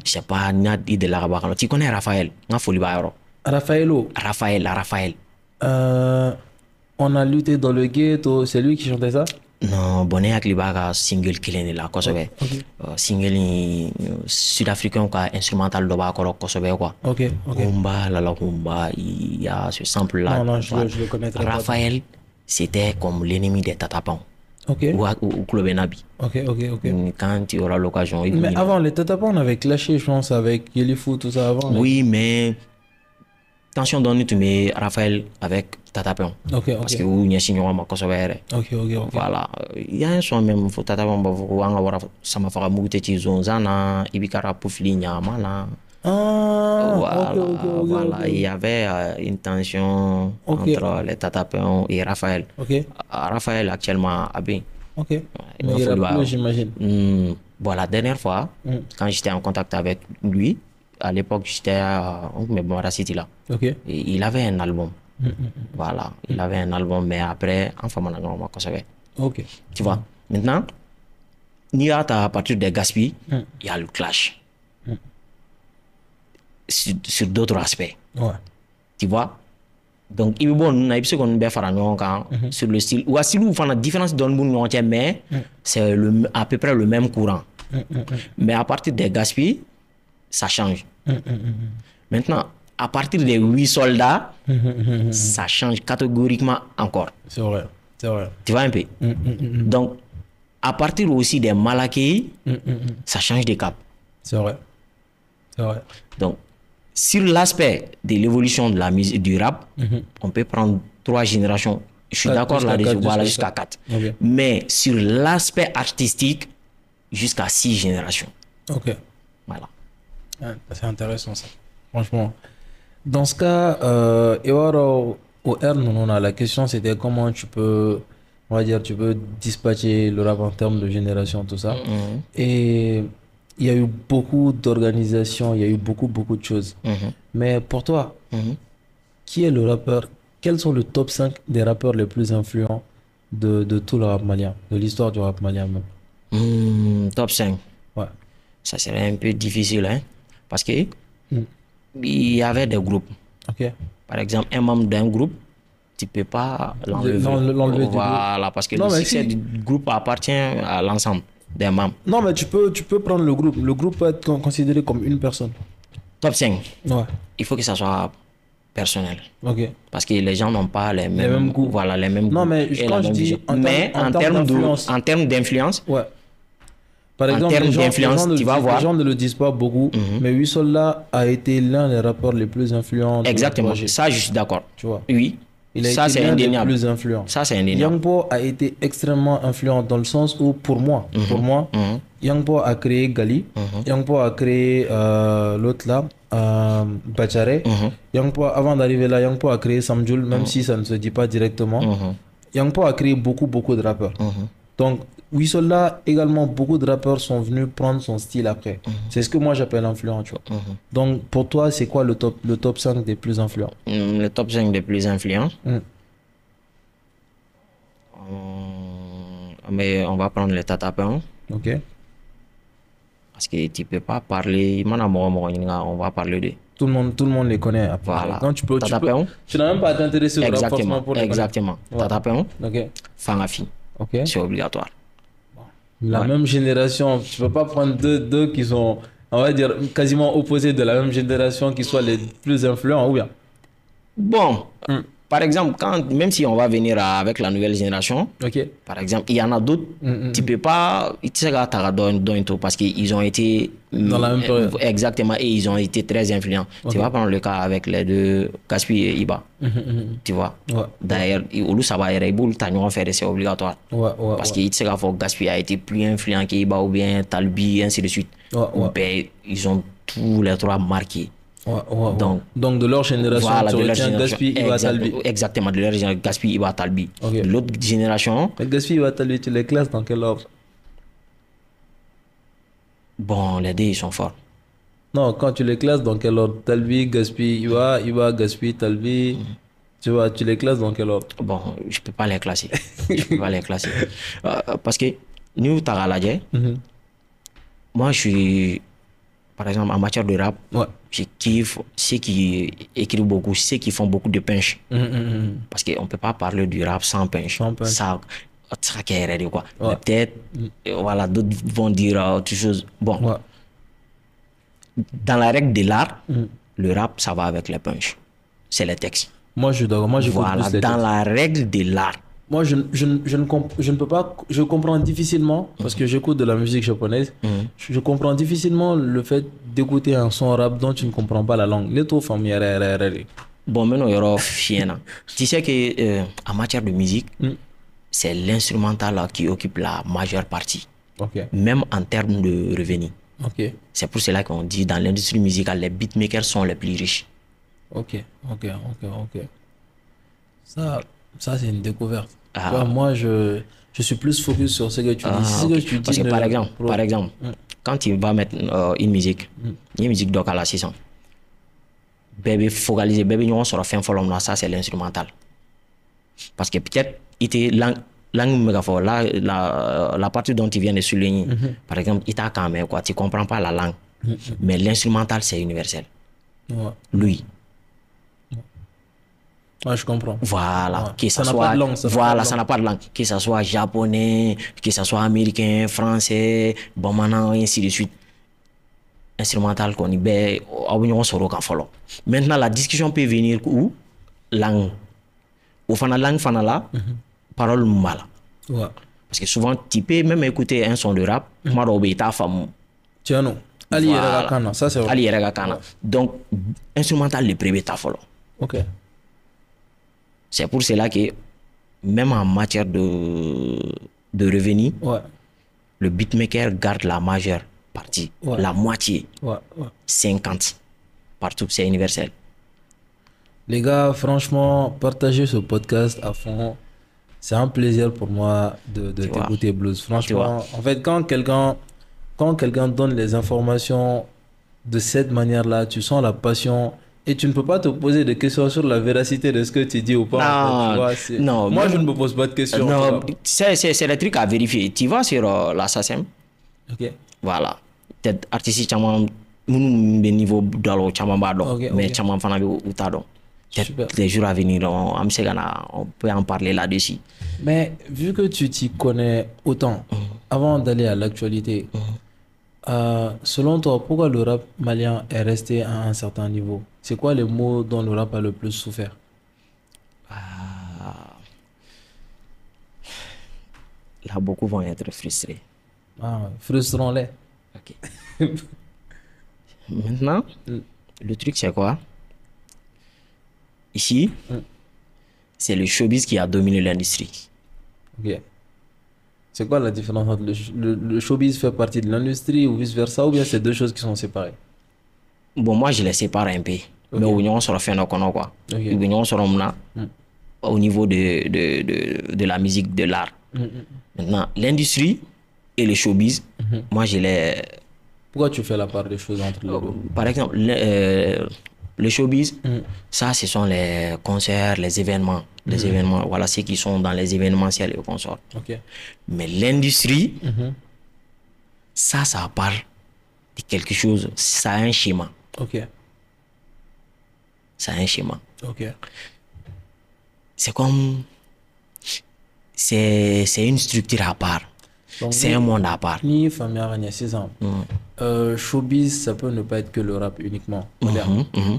Je sais pas, de la Rabac. Tu connais Raphaël? Raphaël. On a lutté dans le ghetto. C'est lui qui chantait ça? Non, Bonnet Aklibaga single killing la Kosovo. Single sud-africain quoi, instrumental de Bakoro Kosovo quoi. Kumba, la Kumba, il y a ce sample là. Non, je le connais très bien. Raphaël, c'était comme l'ennemi des Tatapans. Ou Klobenabi. Quand tu auras l'occasion. Mais avant, les Tatapans, on avait clashé, je pense, avec Yelifou, tout ça avant. Oui, mais. Attention, donne tu mets Raphaël avec Tatapion. Parce que vous n'y a signé ma Kosovo. Voilà. Il y a un son même, faut Tatapion, ça m'a fait un mouté de Zonzana, Ibikara Poufli, Nyamala. Voilà. Il y avait une tension entre les Tatapion et Raphaël. Raphaël, actuellement, a bien. Mais il rappe, j'imagine. Bon, la dernière fois, quand j'étais en contact avec lui, à l'époque, j'étais à City là. Il avait un album. Voilà, il avait un album, mais après, enfin, on va conserver. Tu vois, maintenant, à partir des Gaspi, il y a le clash. Sur d'autres aspects. Tu vois? Donc, il est bon, on a sur le style. Ou si nous faisons la différence dans le monde, mais c'est à peu près le même courant. Mais à partir des Gaspi, ça change. Maintenant, à partir des 8 soldats, ça change catégoriquement encore. C'est vrai. Tu vois un peu? Donc, à partir aussi des Malakéi, ça change de cap. C'est vrai. Donc, sur l'aspect de l'évolution de la musique du rap, on peut prendre 3 générations. Je suis d'accord là-dessus, voilà, jusqu'à 4. Ok. Mais sur l'aspect artistique, jusqu'à 6 générations. Ok. Voilà. Ouais, c'est intéressant ça. Franchement. Dans ce cas, et alors, au R, non, la question c'était comment tu peux, on va dire, tu peux dispatcher le rap en termes de génération, tout ça. Mhm. Et il y a eu beaucoup d'organisations, il y a eu beaucoup de choses. Mhm. Mais pour toi, Mhm. qui est le rappeur, quels sont le top 5 des rappeurs les plus influents de tout le rap malien, de l'histoire du rap malien même? Top 5. Ouais. Ça serait un peu difficile, hein, parce que Mm. il y avait des groupes. Ok. Par exemple, un membre d'un groupe, tu peux pas l'enlever. L'enlever du groupe. Voilà, parce que Non, le mais succès si. du groupe appartient à l'ensemble des membres. Non, mais tu peux prendre le groupe. Le groupe peut être considéré comme une personne. Top 5, Ouais. il faut que ça soit personnel. Ok. Parce que les gens n'ont pas les mêmes, mêmes goûts. Voilà, les mêmes Non, goûts mais et quand la je même dis vision. en Mais termes d'influence. en termes d'influence, Ouais. Par En exemple, termes d'influence, tu vas voir. les gens ne le disent pas beaucoup, mais Wissola a été l'un des rappeurs les plus influents de la exactement, 3G, ça je suis d'accord. tu vois. Oui, Il a ça été c'est l'un des indéniable. plus influents. Ça c'est indéniable. Yangpo a été extrêmement influent dans le sens où, pour moi, Yangpo a créé Gali, Yangpo a créé l'autre là, Bachare. Yangpo, avant d'arriver là, Yangpo a créé Samjul, même si ça ne se dit pas directement. Yangpo a créé beaucoup de rappeurs. Donc, Wissola, également, beaucoup de rappeurs sont venus prendre son style après. C'est ce que moi j'appelle influent, tu vois. Donc, pour toi, c'est quoi le top 5 des plus influents? Le top 5 des plus influents. Mais on va prendre les Tatapins. Ok. Parce que tu peux pas parler. On va parler de. Tout le monde les connaît. Après. Voilà. Donc, Tatapin. tu n'as même pas à t'intéresser au rap Exactement. forcément pour les Exactement. connaître. Tatapin. Ok. Fangafi. Ok. C'est obligatoire. La même génération, tu peux pas prendre deux qui sont, on va dire, quasiment opposés de la même génération qui soient les plus influents, ou bien? Bon, par exemple, même si on va venir avec la nouvelle génération, Ok. par exemple, il y en a d'autres, tu peux pas, tu sais, parce qu'ils ont été Dans la même période. Exactement, et ils ont été très influents. Ok. Tu vas prendre le cas avec les deux, Gaspi et Iba. Tu vois. Ouais. D'ailleurs, Olu Saba et Reiboul, c'est obligatoire. Ouais. Parce qu'il sait que Gaspi a été plus influent qu'Iba ou bien Talbi, ainsi de suite. Ouais. Ben, ils ont tous les trois marqués. Donc de leur génération, voilà, tu de leur retiens génération. Gaspi, Iba, Talbi. Exactement, de leur génération, Gaspi, Iba, Talbi. Ok. De l'autre génération, Mais Gaspi, Iba, Talbi, tu les classes dans quel ordre? bon, les deux, ils sont forts. Non, quand tu les classes dans quel ordre? Talbi, Gaspi, Iba, Gaspi, Talbi. Tu vois, tu les classes dans quel ordre? Bon, je peux pas les classer. Je peux pas les classer. Parce que nous, Tagaladje, moi, je suis, par exemple, en matière de rap, je kiffe ceux qui écrivent beaucoup, ceux qui font beaucoup de punch. Parce qu'on ne peut pas parler du rap sans punch. Ça, quoi. Peut-être, voilà, d'autres vont dire autre chose. Bon, dans la règle de l'art, le rap, ça va avec les punch. C'est les textes. Moi, je suis d'accord. Moi, j'écoute voilà, plus les dans textes. la règle de l'art. Moi, je ne peux pas, je comprends difficilement, parce que j'écoute de la musique japonaise, je comprends difficilement le fait d'écouter un son rap dont tu ne comprends pas la langue. Les taux familiers. Bon, maintenant, il y aura Fiena. Tu sais que en matière de musique, c'est l'instrumental qui occupe la majeure partie, même en termes de revenus. C'est pour cela qu'on dit dans l'industrie musicale, les beatmakers sont les plus riches. Ok. Ça c'est une découverte. Moi, je suis plus focus sur ce que tu dis. Ce que tu parce dis que par exemple, quand tu vas mettre une musique d'Okala 600, bébé focalisé, bébé nous on sera fin follow ça c'est l'instrumental. Parce que peut-être il était langue mégaphore là la partie dont tu viens de souligner, par exemple il t'a quand même quoi, tu comprends pas la langue, mais l'instrumental c'est universel. Lui. Je comprends. Voilà, que ça n'a soit pas de langue, ça n'a pas de langue, que ça soit japonais, que ça soit américain, français, bon maintenant ainsi de suite. Instrumental qu'on y maintenant la discussion peut venir où langue au fana langue fana là parole mala. Parce que souvent tu peux même écouter un son de rap moi ta femme tiens non Ali Kana, ça c'est Ali Kana. Donc instrumental le premier ta follow. C'est pour cela que, même en matière de revenus, Ouais. le beatmaker garde la majeure partie, Ouais. la moitié, Ouais. Ouais. 50. Partout, c'est universel. Les gars, franchement, partagez ce podcast à fond. C'est un plaisir pour moi de Tu vois. t'écouter, Blues. Tu vois. Franchement, en fait, quand quelqu'un donne les informations de cette manière-là, tu sens la passion et tu ne peux pas te poser de questions sur la véracité de ce que tu dis ou pas. En fait, tu vois, Non, moi, même- je ne me pose pas de questions. en non, tout cas. c'est des trucs à vérifier. Tu vas sur l'assassin, Ok. voilà. Peut-être artiste chaman, munu be niveau dalo chaman ba dɔn, Ok, mais ok. chaman fana be u t'a dɔn. Super. Peut-être les jours à venir, on peut en parler là-dessus. Mais vu que tu t'y connais autant, avant d'aller à l'actualité, selon toi, pourquoi le rap malien est resté à un certain niveau? C'est quoi les mots dont le rap a le plus souffert? Là, beaucoup vont être frustrés. Ah, frustrons-les. Ok. Maintenant, le truc c'est quoi? Ici, c'est le showbiz qui a dominé l'industrie. Ok. C'est quoi la différence entre le showbiz fait partie de l'industrie ou vice-versa, ou bien c'est deux choses qui sont séparées? Bon, moi, je les sépare un peu. Mais au niveau sur le fait quoi. Ok. Au niveau sur au niveau de la musique, de l'art. Maintenant, l'industrie et le showbiz, moi, je les... Pourquoi tu fais la part des choses entre les deux? Par exemple, le showbiz, ça, ce sont les concerts, les événements. Les événements, voilà, ceux qui sont dans les événementiels et consorts. Ok. Mais l'industrie, ça parle de quelque chose. Ça a un schéma. Ok. Ça a un schéma. Ok. C'est comme... C'est une structure à part. Donc, C'est un monde à part. Ni famille Aranya, 6 ans. Showbiz, ça peut ne pas être que le rap uniquement.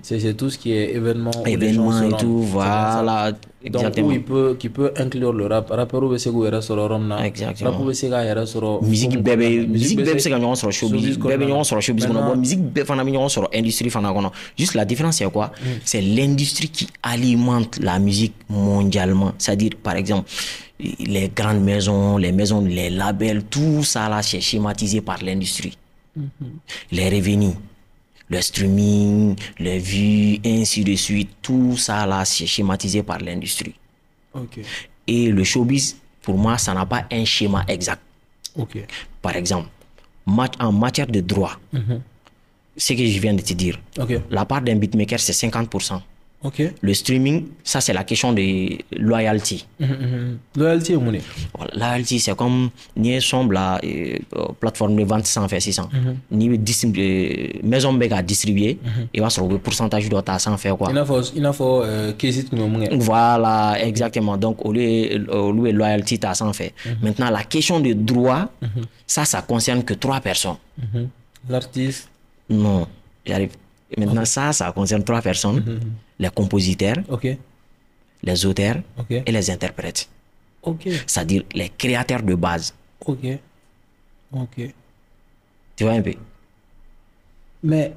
C'est tout ce qui est événement. où les gens Événements se et rendent. tout, C'est bien ça. voilà. Donc, Exactement. qui peut inclure le rap. Rappeur ou c'est quoi sur le Romna. Exactement. Rap ou c'est quoi sur Musique bébé, musique bébé c'est quand on sur showbiz, showbiz bébé on sur showbiz, Maintenant- musique bébé fana on sur industrie fana kono. Juste la différence c'est quoi? C'est l'industrie qui alimente la musique mondialement. C'est-à-dire par exemple les grandes maisons, les labels, tout ça là c'est schématisé par l'industrie. Les revenus, le streaming, les vues, ainsi de suite, tout ça là c'est schématisé par l'industrie. Ok. Et le showbiz, pour moi, ça n'a pas un schéma exact. Ok. Par exemple, en matière de droit, ce que je viens de te dire, Ok. la part d'un beatmaker, c'est 50%. Ok. Le streaming, ça, c'est la question de loyalty. Loyalty, mon nez. Voilà, loyalty, c'est comme ni sombre la plateforme de vente sans faire 600. Ni maison à distribuer, il va sur le pourcentage de ta sans faire quoi. Il faut qu'est-ce que nous Voilà, exactement. Donc, au lieu de loyalty, tu as sans fait. Maintenant, la question de droit, ça concerne que 3 personnes. L'artiste. Non, j'arrive. Maintenant, ça concerne 3 personnes. Les compositeurs, Ok. les auteurs Ok. et les interprètes. Ok. C'est-à-dire les créateurs de base. Ok. Ok. Tu vois un peu? Mais,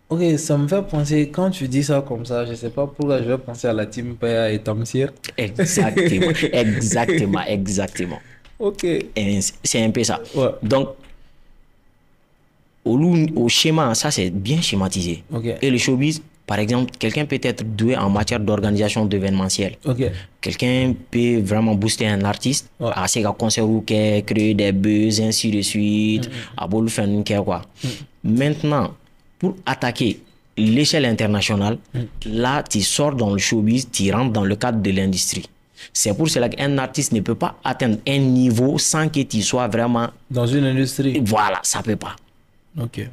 ok, ça me fait penser, quand tu dis ça comme ça, je sais pas pourquoi je vais penser à la team Paya et Tamsir. Exactement, exactement, exactement. Ok. Et c'est un peu ça. Ouais. Donc, au schéma, ça c'est bien schématisé. Ok. Et le showbiz, par exemple, quelqu'un peut être doué en matière d'organisation d'événementiel. Ok. Quelqu'un peut vraiment booster un artiste, à ses concerts ou créer des buzz, ainsi de suite, à le faire quoi. Maintenant, pour attaquer l'échelle internationale, là, tu sors dans le showbiz, tu rentres dans le cadre de l'industrie. C'est pour cela qu'un artiste ne peut pas atteindre un niveau sans que tu sois vraiment... Dans une industrie. Voilà, ça peut pas. Ok.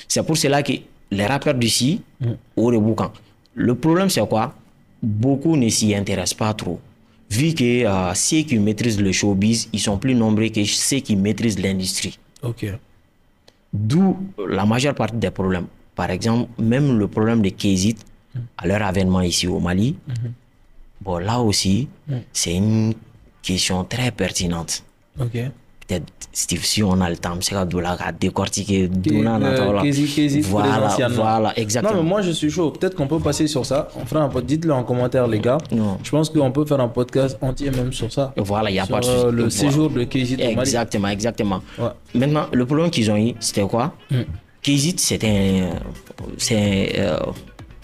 C'est pour cela que les rappeurs d'ici, au Reboucan, le problème c'est quoi? Beaucoup ne s'y intéressent pas trop. Vu que ceux qui maîtrisent le showbiz, ils sont plus nombreux que ceux qui maîtrisent l'industrie. Ok. D'où la majeure partie des problèmes. Par exemple, même le problème de Kézit, à leur avènement ici au Mali, bon là aussi, c'est une question très pertinente. Ok. peut-être Steve, si on a le temps, c'est à décortiquer. Voilà, exactement. Non, mais moi je suis chaud. Peut-être qu'on peut passer sur ça. On fera un podcast. Dites-le en commentaire, les gars. Non. Je pense qu'on peut faire un podcast entier même sur ça. Voilà, il n'y a sur, pas de souci. le séjour de Kézit au Mali. Exactement. Ouais. Maintenant, le problème qu'ils ont eu, c'était quoi? Kézit, c'était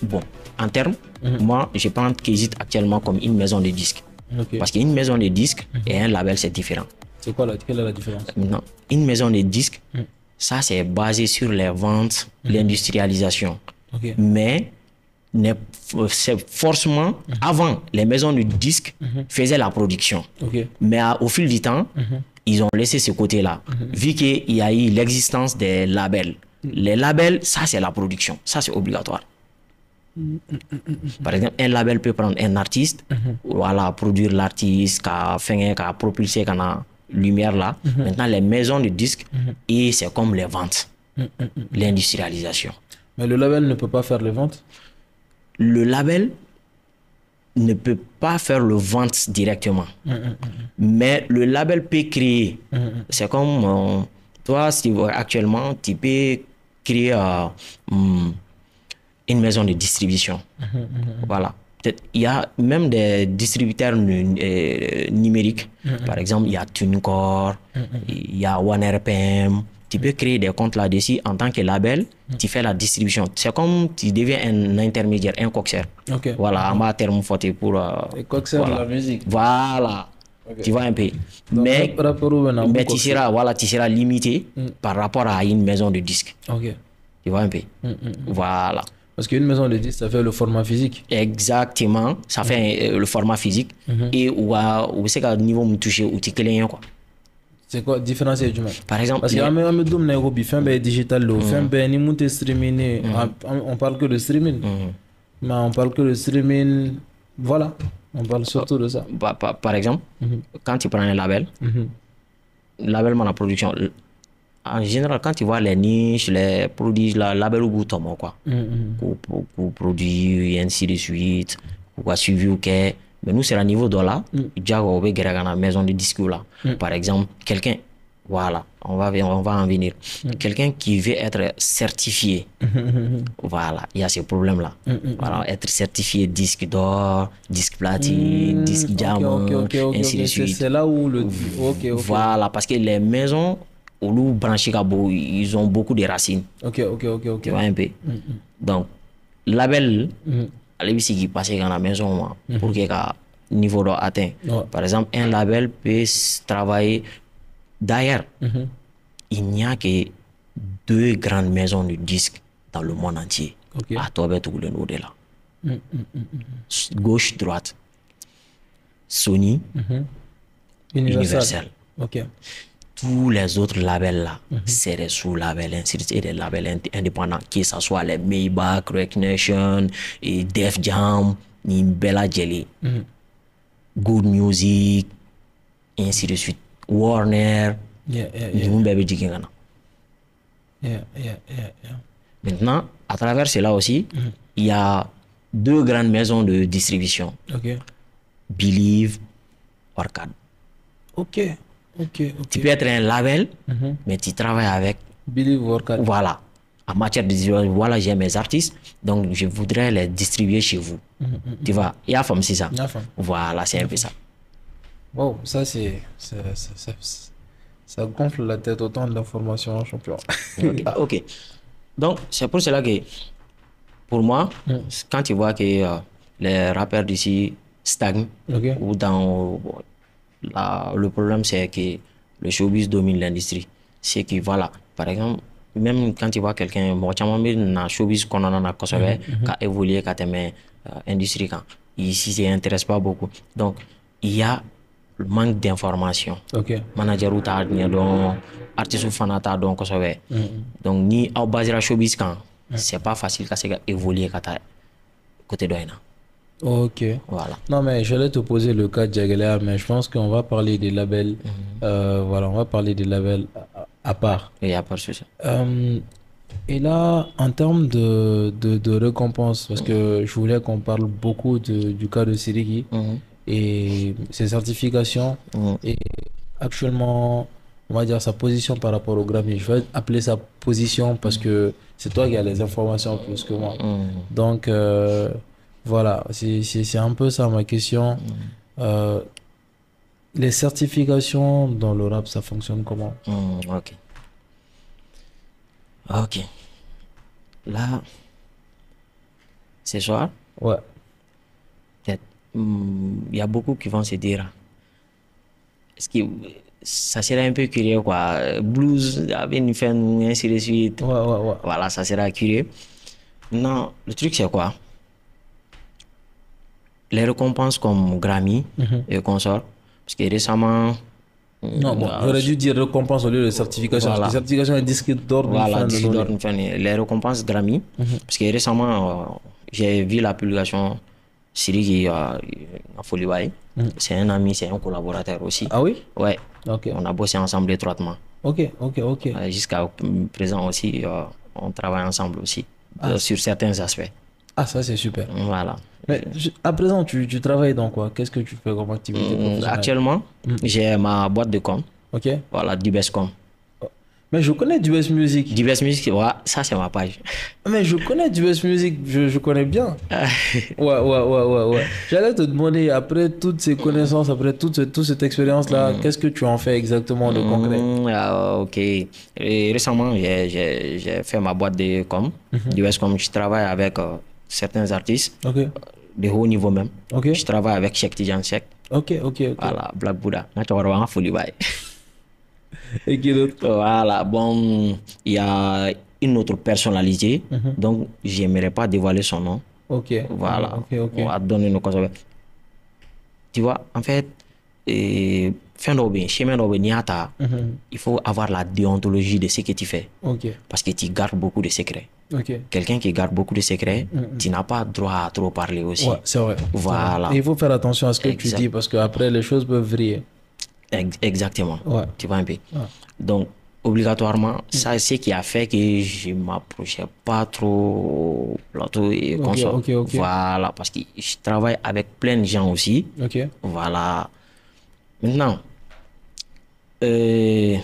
bon, en termes, moi, je prends Kézit actuellement comme une maison de disques. Okay. Parce qu'une maison de disques et un label, c'est différent. C'est quoi quelle est la différence? Non, une maison de disques, ça, c'est basé sur les ventes, l'industrialisation. Okay. Mais c'est forcément, avant, les maisons de disques faisaient la production. Okay. Mais au fil du temps, ils ont laissé ce côté-là. Vu qu'il y a eu l'existence des labels. Les labels, ça, c'est la production. Ça, c'est obligatoire. Par exemple, un label peut prendre un artiste, voilà, produire l'artiste, qu'à propulser la lumière là. Maintenant, les maisons de disques, et c'est comme les ventes, l'industrialisation. Mais le label ne peut pas faire les ventes? Le label ne peut pas faire le vente directement. Mais le label peut créer. C'est comme toi, actuellement, tu peux créer une maison de distribution. Voilà. Il y a même des distributeurs numériques. Par exemple, il y a TuneCore, il y a OneRPM. Tu peux créer des comptes là-dessus en tant que label. Tu fais la distribution. C'est comme tu deviens un intermédiaire, un coxeur. Okay. Voilà, en bas terme forte pour... coxeur de la musique. Voilà. Okay. Tu vois un peu. Donc, mais tu seras limité par rapport à une maison de disques. Okay. Tu vois un peu. Voilà. Parce qu'une maison de disques, ça fait le format physique. Exactement. Ça fait le format physique. Et où c'est qu'à niveau me toucher, où tu es quoi. C'est quoi différencier du même? Par exemple, parce qu'il y a un domaine qui fait digital, fait streaming. On parle que de streaming. Mais on parle que de streaming. Voilà. On parle surtout de ça. Par exemple, quand tu prends un label, label la production. En général, quand tu vois les niches, les produits, la label au bout de quoi. Pour produire, et ainsi de suite, pour suivre, ok. Mais nous, c'est à niveau de là, déjà, on va à la maison de disques là. Par exemple, quelqu'un, voilà, on va en venir. Quelqu'un qui veut être certifié, voilà, il y a ce problème-là. Voilà, être certifié disque d'or, disque platine, disque diamant, ainsi de suite. C'est là où le... Voilà, parce que les maisons, au branché ils ont beaucoup de racines. Ok. Tu vois un peu. Donc, label, allez qui passe dans la maison pour que niveau atteint. Par exemple, un label peut travailler. D'ailleurs, il n'y a que 2 grandes maisons de disques dans le monde entier. À Tobet ou le nord de là. Gauche, droite. Sony, Universal. Ok. Tous les autres labels là, c'est des sous-labels, et des labels indépendants, que ce soit les Maybach, Recognition, et Def Jam, ni Bella Jelly, Good Music, et ainsi de suite. Warner, Maintenant, à travers cela aussi, il y a 2 grandes maisons de distribution. Believe, Orcade. Ok. Tu peux être un label, mais tu travailles avec Believe Orcade. Voilà. En matière de distribution, voilà, j'ai mes artistes, donc je voudrais les distribuer chez vous. Tu vois, il y a c'est ça. Voilà, c'est un peu ça. Wow, ça ça gonfle la tête autant de l'information, champion. Ok. Donc, c'est pour cela que, pour moi, quand tu vois que les rappeurs d'ici stagnent, ou dans le problème, c'est que le showbiz domine l'industrie. C'est que, voilà, par exemple, même quand tu vois quelqu'un, moi, tu as showbiz qu'on en a qui a évolué, qui a été industrie, ici, ça n'intéresse pas beaucoup. Donc, il y a le manque d'information. Manager ou t'a donc artiste ou fanata donc donc ni au base la showbiz quand c'est pas facile qu'à évoluer côté d'Oina. Ok. Voilà. Non mais j'allais te poser le cas de Jagalea, mais je pense qu'on va parler des labels. Voilà, on va parler des labels à part. Et à part ça. Et là, en termes de récompense, parce que je voulais qu'on parle beaucoup du cas de Siriki et ses certifications. Et actuellement, on va dire, sa position par rapport au Grammy. Je vais appeler sa position parce que c'est toi qui as les informations plus que moi. Donc, voilà, c'est un peu ça ma question. Euh, les certifications dans le rap, ça fonctionne comment? Ok. Ok. Là, ce soir, Ouais. peut-être, il y a beaucoup qui vont se dire, est-ce que ça serait un peu curieux, quoi. Blues, avec une fin, ainsi de suite. Ouais. Voilà, ça sera curieux. Non, le truc, c'est quoi? Les récompenses comme Grammy et consorts, parce que récemment, Non, bon, j'aurais dû dire récompense au lieu de certification. Parce voilà. que certification est disque d'or d'une Voilà, fin de disque d'or, donner. les récompenses Grammy, parce que récemment, j'ai vu la publication Siri qui a Folie Baye. C'est un ami, c'est un collaborateur aussi. Ah oui? Ouais, Ok. on a bossé ensemble étroitement. Ok. Jusqu'à présent aussi, on travaille ensemble aussi sur certains aspects. Ah, ça, c'est super. Voilà. Mais à présent, tu travailles dans quoi? Qu'est-ce que tu fais comme activité professionnelle? Actuellement, j'ai ma boîte de com. Ok. Voilà, Dubescom. Mais je connais Dubes Music. Dubes Music, ouais, ça c'est ma page. Mais je connais Dubes Music, je connais bien. Ouais. J'allais te demander, après toutes ces connaissances, après toute cette expérience-là, qu'est-ce que tu en fais exactement de concret? Ok. Et récemment, j'ai fait ma boîte de com. Dubescom, je travaille avec certains artistes Ok. de haut niveau même. Ok. Je travaille avec Cheikh Tidiane Seck. Ok. Voilà, Black Buddha. Naturellement, Folie Baye. Et qui d'autre? Voilà, bon, il y a une autre personnalité, donc j'aimerais pas dévoiler son nom. Ok. Voilà, Ok. on va donner nos conseils. Tu vois, en fait, fin d'obé, chemin d'obé, niata, il faut avoir la déontologie de ce que tu fais. Ok. Parce que tu gardes beaucoup de secrets. Ok. Quelqu'un qui garde beaucoup de secrets, tu n'as pas droit à trop parler aussi. Ouais, c'est vrai. Voilà. Et il faut faire attention à ce que tu Exact. dis parce qu'après, les choses peuvent vriller. Exactement. Ouais. Tu vois un peu. Ouais. Donc, obligatoirement, ça, c'est ce qui a fait que je ne m'approchais pas trop au plateau et consort. Ok. Voilà, parce que je travaille avec plein de gens aussi. Ok. Voilà. Maintenant, j'ai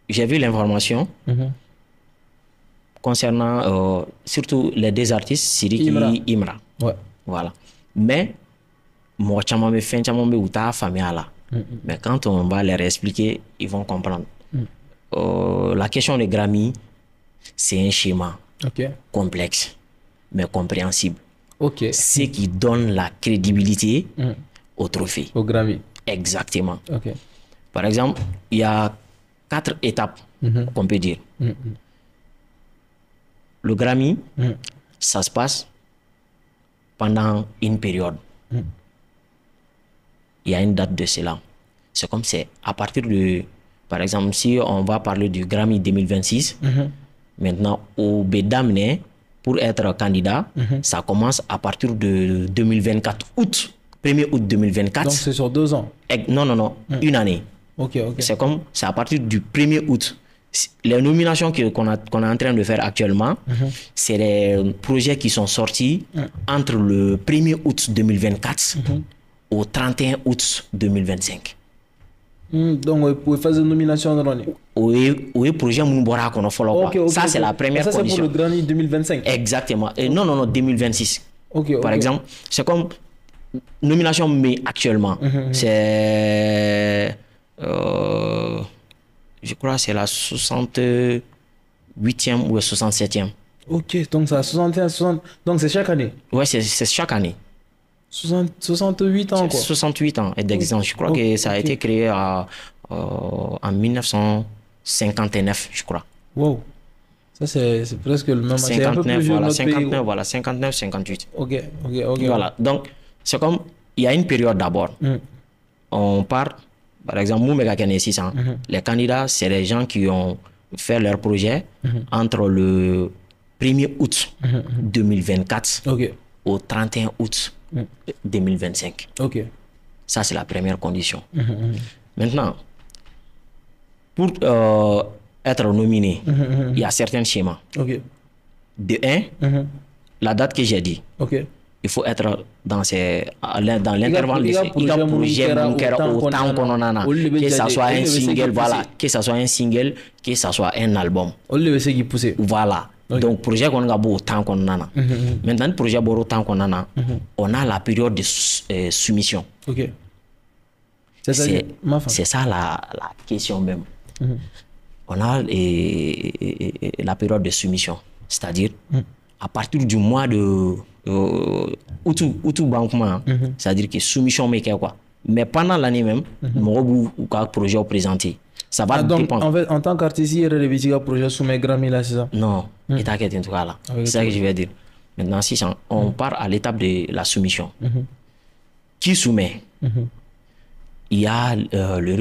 vu l'information concernant surtout les deux artistes, Siriki et Imra. Ouais. Voilà. Mais, moi, je suis famille là. Mais quand on va leur expliquer, ils vont comprendre. La question des Grammy, c'est un schéma complexe, mais compréhensible. Ok. Ce qui donne la crédibilité au trophée. Au Grammy. Exactement. Ok. Par exemple, il y a 4 étapes qu'on peut dire. Le Grammy, ça se passe pendant une période. Il y a une date de cela. C'est comme c'est à partir de, par exemple, si on va parler du Grammy 2026, maintenant, au Bédamne, pour être candidat, ça commence à partir de 2024, 1er août 2024. Donc c'est sur 2 ans? Non, une année. Ok. C'est à partir du 1er août. Les nominations qu'on est en train de faire actuellement, c'est les projets qui sont sortis entre le 1er août 2024 au 31 août 2025. Donc, vous pouvez faire une nomination dans l'année? Oui, projet Mounbora qu'on a fait. Ça, c'est la première condition. Ça, c'est pour le Grammy 2025? Exactement. Et non, 2026. Par Ok. exemple, c'est comme nomination, mais actuellement, c'est. Je crois que c'est la 68e ou 67e. Ok, donc ça a 61, 60. Donc c'est chaque année? Ouais, c'est chaque année. 68 ans, quoi. 68 ans d'existence. Je crois que ça a été créé en 1959, je crois. Wow. Ça, c'est presque le même. 59, voilà, 59, voilà, 59, 58. Ok. Voilà, donc c'est comme, il y a une période d'abord. On part, par exemple, Moumega Kene 600. Les candidats, c'est les gens qui ont fait leur projet entre le 1er août 2024 au 31 août 2025. Ok. Ça, c'est la première condition. Maintenant, pour être nominé, il y a certains schémas. Ok. De 1, la date que j'ai dit. Ok. il faut être dans l'intervalle de projet autant qu'on en a, que ça soit un single, voilà, que ça soit un single, que ça soit un album. Voilà. Okay. Donc, projet qu'on a beau autant qu'on en a. Maintenant, le projet beau autant qu'on en a, on a la période de soumission. Ok. C'est ça la question même. On a la période de soumission, c'est-à-dire à partir du mois de banquement, c'est-à-dire que soumission mais quoi. Mais pendant l'année même, mon projet présenté. Ça va dépendre. En fait, en tant qu'artiste, il y a des projets soumis Grammy là, c'est ça? Non, il t'inquiète en tout cas là. C'est ça que je vais dire. Maintenant, si on part à l'étape de la soumission. Qui soumet? Il y a le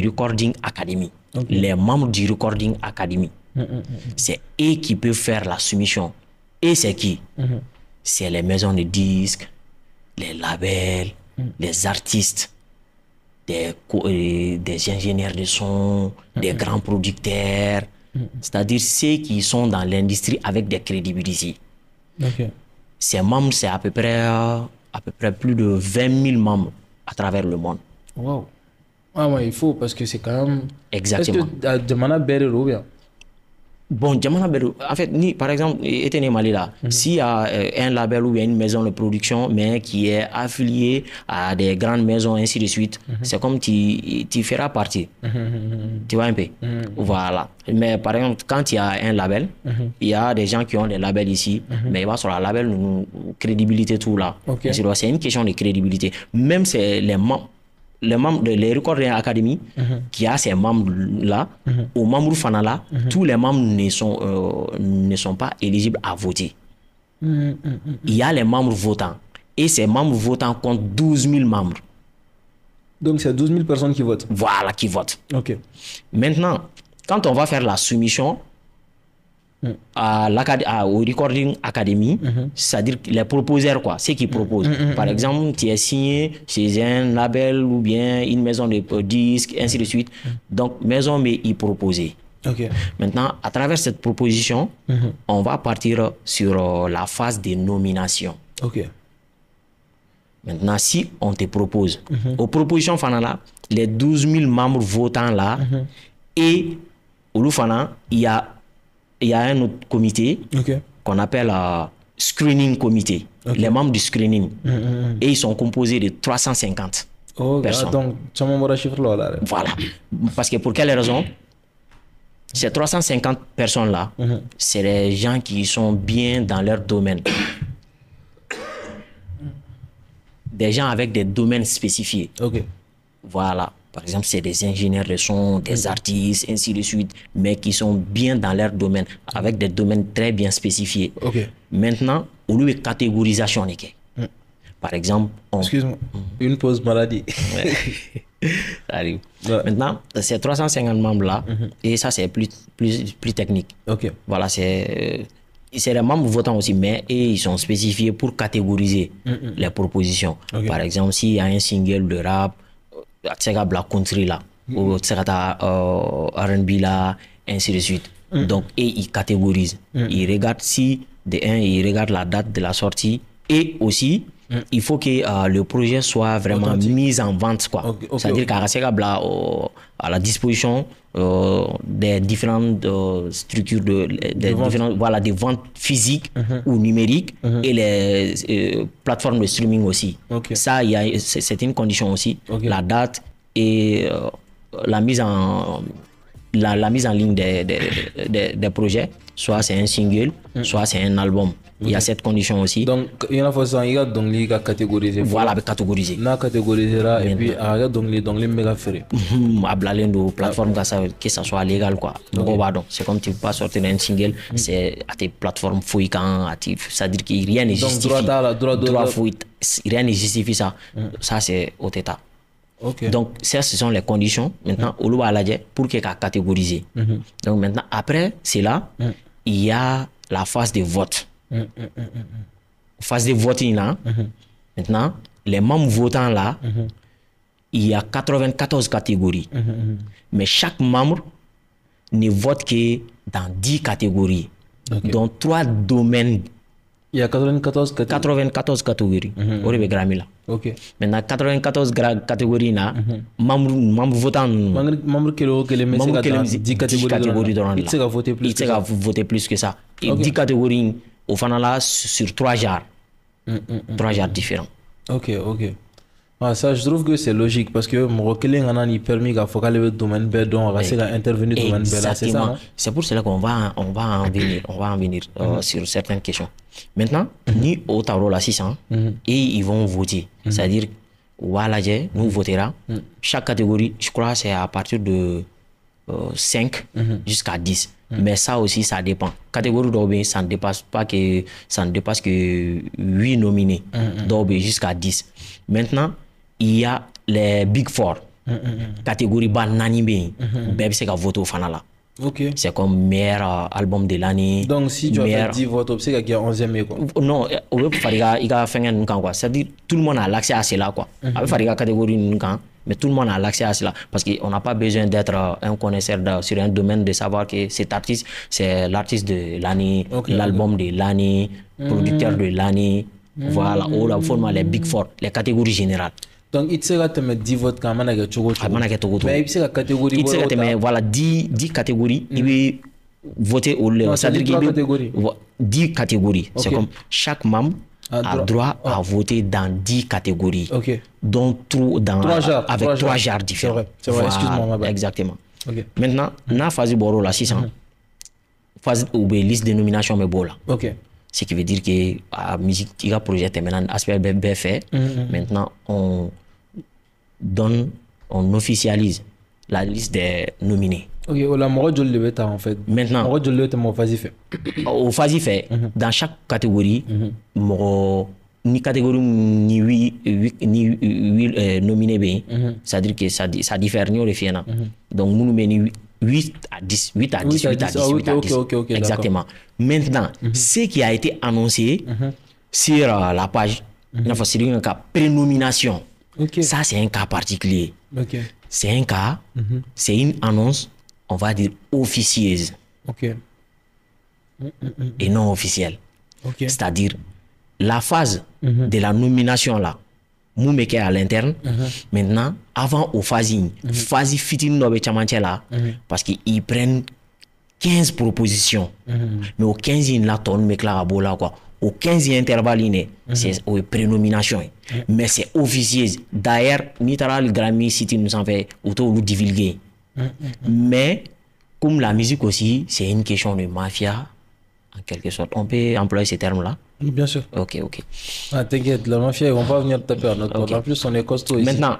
Recording Academy. Okay. Les membres du Recording Academy. C'est eux qui peuvent faire la soumission. Et c'est qui? C'est les maisons de disques, les labels, les artistes, des ingénieurs de son, des grands producteurs. C'est-à-dire ceux qui sont dans l'industrie avec des crédibilités. Okay. Ces membres, c'est à peu près plus de 20 000 membres à travers le monde. Wow. Ah ouais, il faut parce que c'est quand même... Exactement. Est-ce que Jamana Bere bien? Bon, Jamana Bere, en fait, par exemple, Etene Mali là, s'il y a un label ou une maison de production, mais qui est affilié à des grandes maisons, ainsi de suite, c'est comme tu feras partie. Tu vois un peu? Voilà. Mais par exemple, quand il y a un label, il y a des gens qui ont des labels ici, mais il va sur la label, crédibilité, tout là. Okay. C'est une question de crédibilité. Même c'est les membres de les Recording Academy qui a ces membres là aux membres Fana là, tous les membres ne sont pas éligibles à voter. Il y a les membres votants et ces membres votants comptent 12 000 membres. Donc c'est 12 000 personnes qui votent. Voilà, qui votent. Ok. Maintenant, quand on va faire la soumission au Recording Academy, c'est-à-dire les proposeurs, quoi, ceux qui proposent. Par exemple, tu es signé chez un label ou bien une maison de disques, ainsi de suite. Donc, maison, mais y proposer. Okay. Maintenant, à travers cette proposition, on va partir sur la phase de nomination. Ok. Maintenant, si on te propose, aux propositions Fana, les 12 000 membres votants là, et au Loufana, il y a un autre comité qu'on appelle screening comité. Les membres du screening. Et ils sont composés de 350 personnes. Donc, voilà. Parce que pour quelle raison? Ces 350 personnes-là, c'est les gens qui sont bien dans leur domaine. Des gens avec des domaines spécifiés. Voilà. Par exemple, c'est des ingénieurs de son, des artistes, ainsi de suite, mais qui sont bien dans leur domaine, avec des domaines très bien spécifiés. Maintenant, au lieu de catégorisation, par exemple... Excuse-moi, une pause maladie. Ça arrive. Maintenant, ces 350 membres-là, et ça, c'est plus technique. Voilà, c'est les membres votants aussi, mais ils sont spécifiés pour catégoriser les propositions. Par exemple, s'il y a un single de rap, Black Country là, ou R&B là, ainsi de suite. Donc, ils catégorisent. Ils regardent ils regardent la date de la sortie et aussi, il faut que le projet soit vraiment mis en vente, quoi. C'est-à-dire qu'à à la disposition des différentes structures des ventes physiques ou numériques et les plateformes de streaming aussi. Ça, c'est une condition aussi. La date et la mise en ligne des projets, soit c'est un single, soit c'est un album. Il y a cette condition aussi. Donc, il y a une façon, il y a donc les catégoriser. Voilà, catégoriser. Na catégoriser là, et puis il y a donc les méga ferrés. À Blalendo, plateforme que ça soit légal, quoi. C'est comme tu peux pas sortir un single, c'est à tes plateformes fouillant, c'est-à-dire que rien ne justifie. Rien ne justifie ça. Ça, c'est au état. Donc, ça, ce sont les conditions. Maintenant, au Loualadje, pour qu'il y ait catégoriser. Donc, maintenant, après, c'est là, il y a la phase de vote. Phase de voting là. Maintenant, les membres votants là, il y a 94 catégories. Mais chaque membre ne vote que dans 10 catégories. Dans 3 domaines Il y a 94 catégories. 94 catégories. On est Grammy là. Ok. Maintenant, 94 catégories là, membres votants. Membre qui est dans 10 catégories dans il sait voter plus. Il sait voter plus que ça. Et 10 catégories, au final là, sur 3 genres. 3 genres différents. Ok. Ah, ça, je trouve que c'est logique parce que mon recueil en a permis qu'à focaliser le domaine B, donc on va intervenir dans le domaine B là, c'est ça. C'est pour cela qu'on va en venir sur certaines questions. Maintenant, ni au tarot là 600 et ils vont voter. C'est-à-dire, voilà, nous votera. Chaque catégorie, je crois, c'est à partir de 5 jusqu'à 10. Mais ça aussi, ça dépend. Catégorie d'Orbe, ça ne dépasse que 8 nominés d'Orbe jusqu'à 10. Maintenant, il y a les Big Four. Catégorie Banani, c'est qu'à voter au Fanala. C'est comme meilleur album de l'année. Donc, si tu as 10 votes, c'est qu'il y a 11e. Quoi. Non, il y a fait un quoi. C'est-à-dire tout le monde a l'accès à cela. Quoi. Avec la catégorie, mais tout le monde a l'accès à cela. Parce qu'on n'a pas besoin d'être un connaisseur sur un domaine, de savoir que cet artiste, c'est l'artiste de l'année, l'album de l'année, producteur de l'année. Voilà, ou la forme les Big Four, les catégories générales. Donc, il sera te mettre 10 votes quand même. Mais il sera catégorie. Il sera te mettre, voilà, 10 catégories. Il va voter au lieu. C'est-à-dire 10 catégories. C'est comme chaque membre a droit à voter dans 10 catégories. Donc, avec 3 genres différents. C'est vrai, excuse-moi. Exactement. Maintenant, on a phase boro là, 600. Phase ou liste de nomination, mais bon là. Ce qui veut dire que la musique, il y a un projet maintenant, aspect bien fait. Maintenant, on officialise la liste des nominés. En fait. Maintenant, au phase fait, dans chaque catégorie, ni catégorie ni 8 nominés bien, c'est-à-dire que ça diffère ni au fiena. Donc nous menons 8 à 10. Exactement. Maintenant, ce qui a été annoncé sur la page, il faut c'est un cas prénomination. Ça c'est un cas particulier. C'est un cas, c'est une annonce, on va dire officieuse. Et non officielle. C'est-à-dire la phase de la nomination là, nous mettons à l'interne. Maintenant, avant au phase fitting là, parce qu'ils prennent 15 propositions. Mais au 15e là, on met là quoi. Au 15e intervalle, c'est une prénomination. Mais c'est officieuse. D'ailleurs, Nitara Grammy City nous en fait auto nous divulguer. Mais comme la musique aussi, c'est une question de mafia. En quelque sorte, on peut employer ces termes-là. Bien sûr. Ok. Ah, t'inquiète, la mafia, ils vont pas venir taper à notre porte. En plus, on est costaud ici. Maintenant,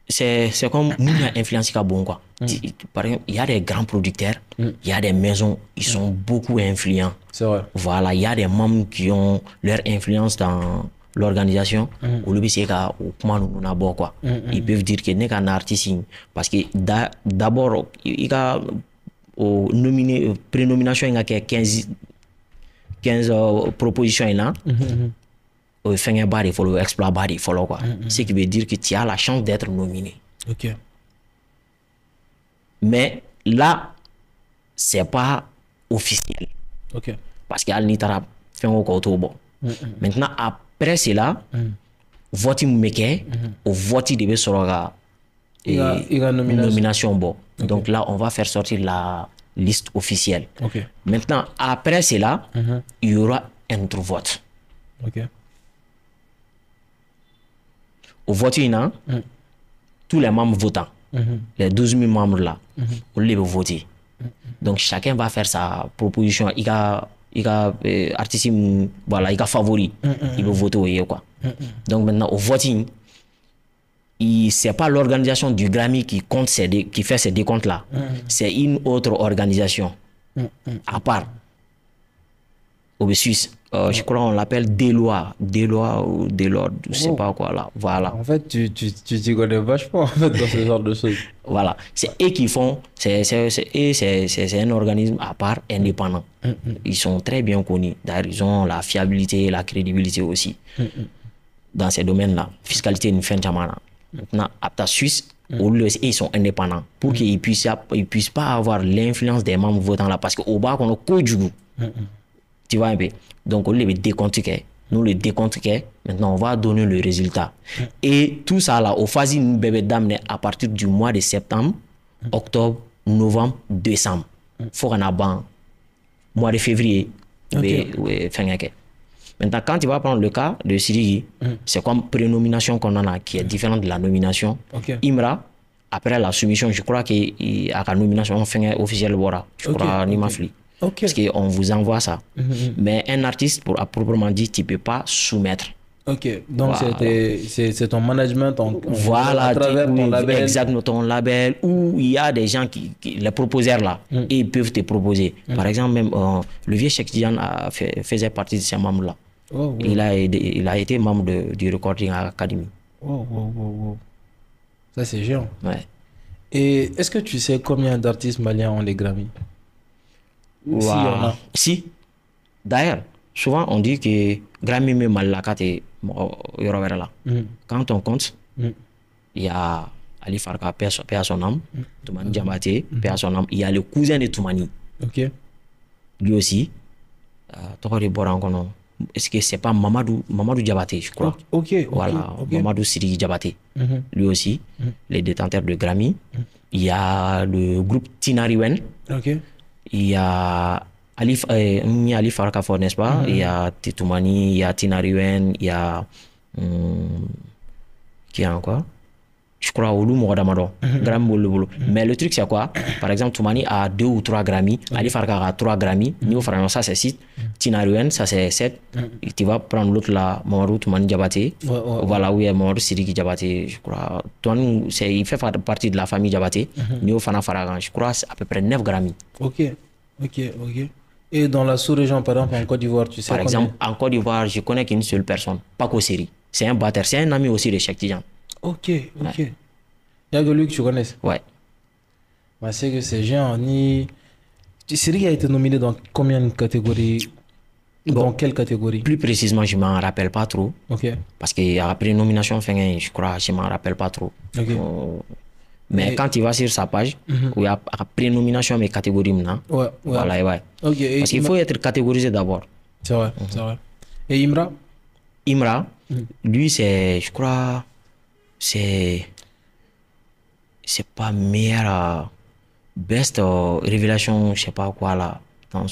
c'est comme nous, on a influencé bon quoi. Par exemple, il y a des grands producteurs, il y a des maisons, ils sont beaucoup influents. C'est vrai. Voilà, il y a des membres qui ont leur influence dans l'organisation. Au lieu de comment nous avons quoi. Ils peuvent dire que n'est qu'un artiste parce que d'abord, il y a prénomination, il y a 15 propositions là. Il fait un bar, il faut l'exploit bar, il faut quoi. Ce qui veut dire que tu as la chance d'être nominé. Mais là, c'est pas officiel. Parce qu'il y a l'Nitara fait un côté bon. Maintenant, après cela, vote meke ou vote devait sur la nomination bon. Donc là, on va faire sortir la liste officielle. Maintenant, après cela, il y aura un autre vote. Au vote, tous les membres votants, les 12 000 membres là, on les voter. Donc chacun va faire sa proposition. Il y a artiste, voilà, il y a favori. Il va voter quoi. Donc maintenant, au voting, c'est pas l'organisation du Grammy qui compte qui fait ces décomptes là. C'est une autre organisation à part. Au Suisse, je crois qu'on l'appelle Deloitte ou Deloitte, je sais pas quoi là. Voilà. En fait, tu connais vachement en fait, dans ce genre de choses. Voilà, c'est eux qui font, c'est un organisme à part, indépendant. Ils sont très bien connus. D'ailleurs, ils ont la fiabilité, la crédibilité aussi dans ces domaines-là. Fiscalité, une fin de chamana. Maintenant, à ta Suisse, ils sont indépendants pour qu'ils puissent pas avoir l'influence des membres votants là, parce qu'au bas, on a quoi du goût. Tu Tu vois un peu. Donc, on les décompte. Nous, le décompte. Maintenant, on va donner le résultat. Et tout ça, là, au phase, nous bébé d'amener à partir du mois de septembre, octobre, novembre, décembre. Faut qu'on a ban mois de février. Maintenant, quand tu vas prendre le cas de Sirigi, c'est comme prénomination qu'on en a, qui est différente de la nomination. Imra, après la soumission, je crois qu'à la nomination, on fait officiel Bora. Je crois, ni ma fille. Parce qu'on vous envoie ça. Mais un artiste, à proprement dit, tu ne peux pas soumettre. Ok, donc voilà. C'est ton management voilà, à travers ton label. Exactement, ton label, où il y a des gens les proposeurs là, et ils peuvent te proposer. Par exemple, même le vieux Cheikh Tidiane faisait partie de ces membres-là. Il a été membre du Recording Academy. Ça, c'est géant. Ouais. Et est-ce que tu sais combien d'artistes maliens ont les Grammy? Si, on a. Si. D'ailleurs, souvent on dit que Grammy me malaka te là. Quand on compte, il y a Ali Farka, paix à son âme, Toumani Diabaté, paix à son âme. Il y a le cousin de Toumani. Lui aussi. Est-ce que c'est pas Mamadou Diabaté, je crois. Voilà, Mamadou Siri Diabaté. Lui aussi, les détenteurs de Grammy. Il y a le groupe Tinariwen. Il y a Ali Farka Ford, n'est-ce pas? Il y a Titoumani, il y a Tinariwen, il y a qui a encore? Je crois Oulu Moradamado. Grammy. Mais le truc c'est quoi? Par exemple, Toumani a 2 ou 3 Grammy, Ali Farka a 3 Grammy, Niveau Farano ça c'est 6, Tinariwen ça c'est 7. Tu vas prendre l'autre là, Mamadou Toumani Diabaté. Voilà, oui, Mamadou Sidiki Diabaté, je crois. Il fait partie de la famille Diabaté. Niveau Fana Faragan, je crois c'est à peu près 9 Grammy. Ok. Et dans la sous-région, par exemple, en Côte d'Ivoire, tu sais par exemple, en Côte d'Ivoire, je connais qu'une seule personne, Paco Seri. C'est un batteur, c'est un ami aussi de Cheikh Tidiane. Ok. Il y a que lui que tu connais. Ouais. Bah, c'est que c'est géant. Siri a été nominé dans combien de catégories? Dans quelle catégorie? Plus précisément, je ne m'en rappelle pas trop. Parce qu'après nomination, je crois, je ne m'en rappelle pas trop. Mais quand tu vas sur sa page, où il y a prénomination mes catégories maintenant. Voilà, ouais. Parce qu'il faut être catégorisé d'abord. C'est vrai. Et Imra? Imra, lui, c'est, je crois, c'est pas meilleur best révélation, je sais pas quoi là, dans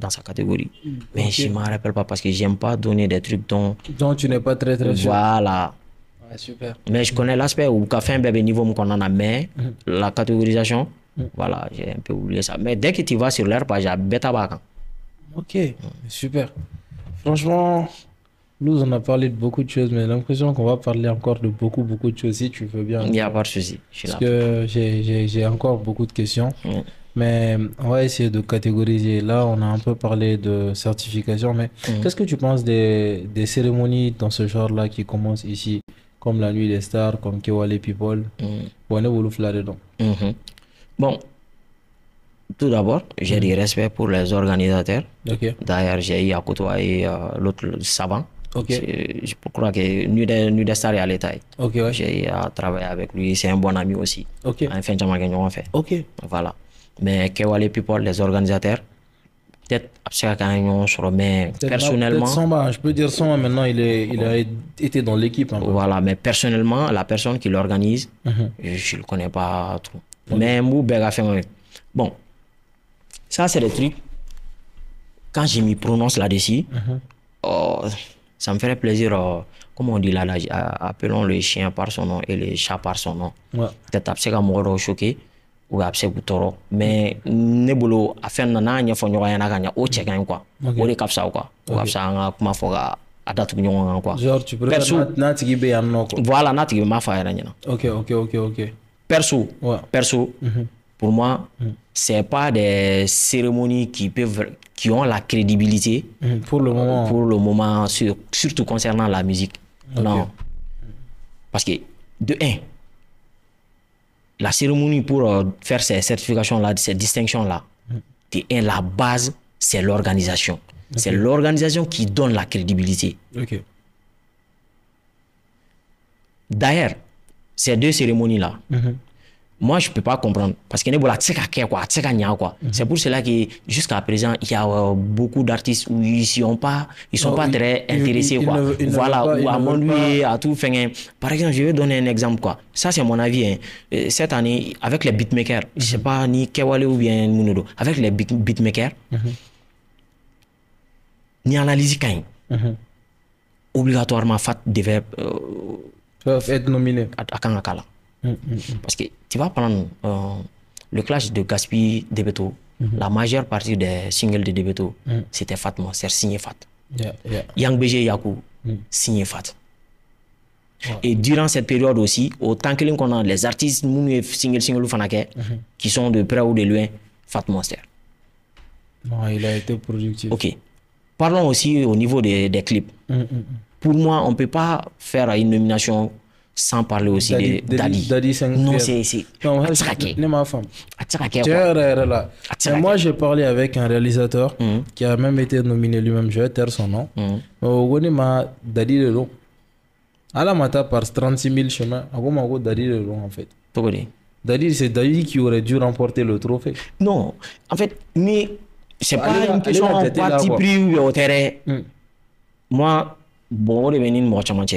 sa catégorie. Mais je ne me rappelle pas parce que j'aime pas donner des trucs dont tu n'es pas très sûr. Voilà. Super. Mais je connais l'aspect où quand fait un bébé niveau qu'on en a, mais la catégorisation, voilà, j'ai un peu oublié ça. Mais dès que tu vas sur leur page, il y a Beta Bakan. Ok, super. Franchement, nous on a parlé de beaucoup de choses, mais j'ai l'impression qu'on va parler encore de beaucoup de choses si tu veux bien. Il n'y a pas de souci. Parce que j'ai encore beaucoup de questions. Mais on va essayer de catégoriser. Là, on a un peu parlé de certification, mais qu'est-ce que tu penses des cérémonies dans ce genre-là qui commencent ici? Comme la Nuit des Stars, comme Kewale People. Bon, tout d'abord, j'ai du respect pour les organisateurs. D'ailleurs, j'ai eu à côtoyer l'autre savant. Je crois que Nuit des Stars est à l'État. J'ai eu à travailler avec lui. C'est un bon ami aussi. Enfin, j'ai fait. Voilà. Mais Kewale People, les organisateurs, peut-être mais personnellement je peux dire Samba maintenant il a été dans l'équipe voilà, mais personnellement la personne qui l'organise je le connais pas trop. Mais bon, ça c'est des trucs quand je m'y prononce là-dessus ça me ferait plaisir comme on dit là, appelons le chien par son nom et le chat par son nom. Peut-être après ça m'a choqué ou après toro, mais nebolo affaire nana nya fo nyoga yana ganya o chegan quoi o de kapsa quoi o kapsa nga kuma fo ga adatu nyonga quoi genre tu préfères natigi be yanno quoi voilà natigi ma fa yana nyana ok perso pour moi c'est pas des cérémonies qui ont la crédibilité pour le moment surtout concernant la musique. Non, parce que de 1 la cérémonie pour faire ces certifications-là, ces distinctions-là, la base, c'est l'organisation. C'est l'organisation qui donne la crédibilité. D'ailleurs, ces 2 cérémonies-là, moi, je ne peux pas comprendre. Parce que c'est pour cela que jusqu'à présent, il y a beaucoup d'artistes où ils ne sont pas très intéressés. Voilà, ou à m'ennuyer, à tout faire. Par exemple, je vais donner un exemple. Quoi. Ça, c'est mon avis. Hein. Cette année, avec les beatmakers, je ne sais pas ni Kewale ou bien Munodo, avec les beatmakers, ni analyse quand obligatoirement, Fat devait être nominé à Kangakala. Parce que tu vas prendre le clash de Gaspi Debeto, la majeure partie des singles de Debeto, c'était Fat Monster, signé Fat. Yang BG Yaku, signé Fat. Et durant cette période aussi, autant que qu'on a les artistes single fanake, qui sont de près ou de loin, Fat Monster. Non, il a été productif. Ok. Parlons aussi au niveau des clips. Pour moi, on ne peut pas faire une nomination sans parler aussi de Dadi. Non, c'est... Moi, j'ai parlé avec un réalisateur qui a même été nominé lui-même, je vais taire son nom. Dadi de long. À la mata par 36 000 chemins, Dadi de long en fait. Dadi, c'est Dadi qui aurait dû remporter le trophée. Non, en fait, mais c'est pas une question en parti pris ou au terrain. Moi, bon,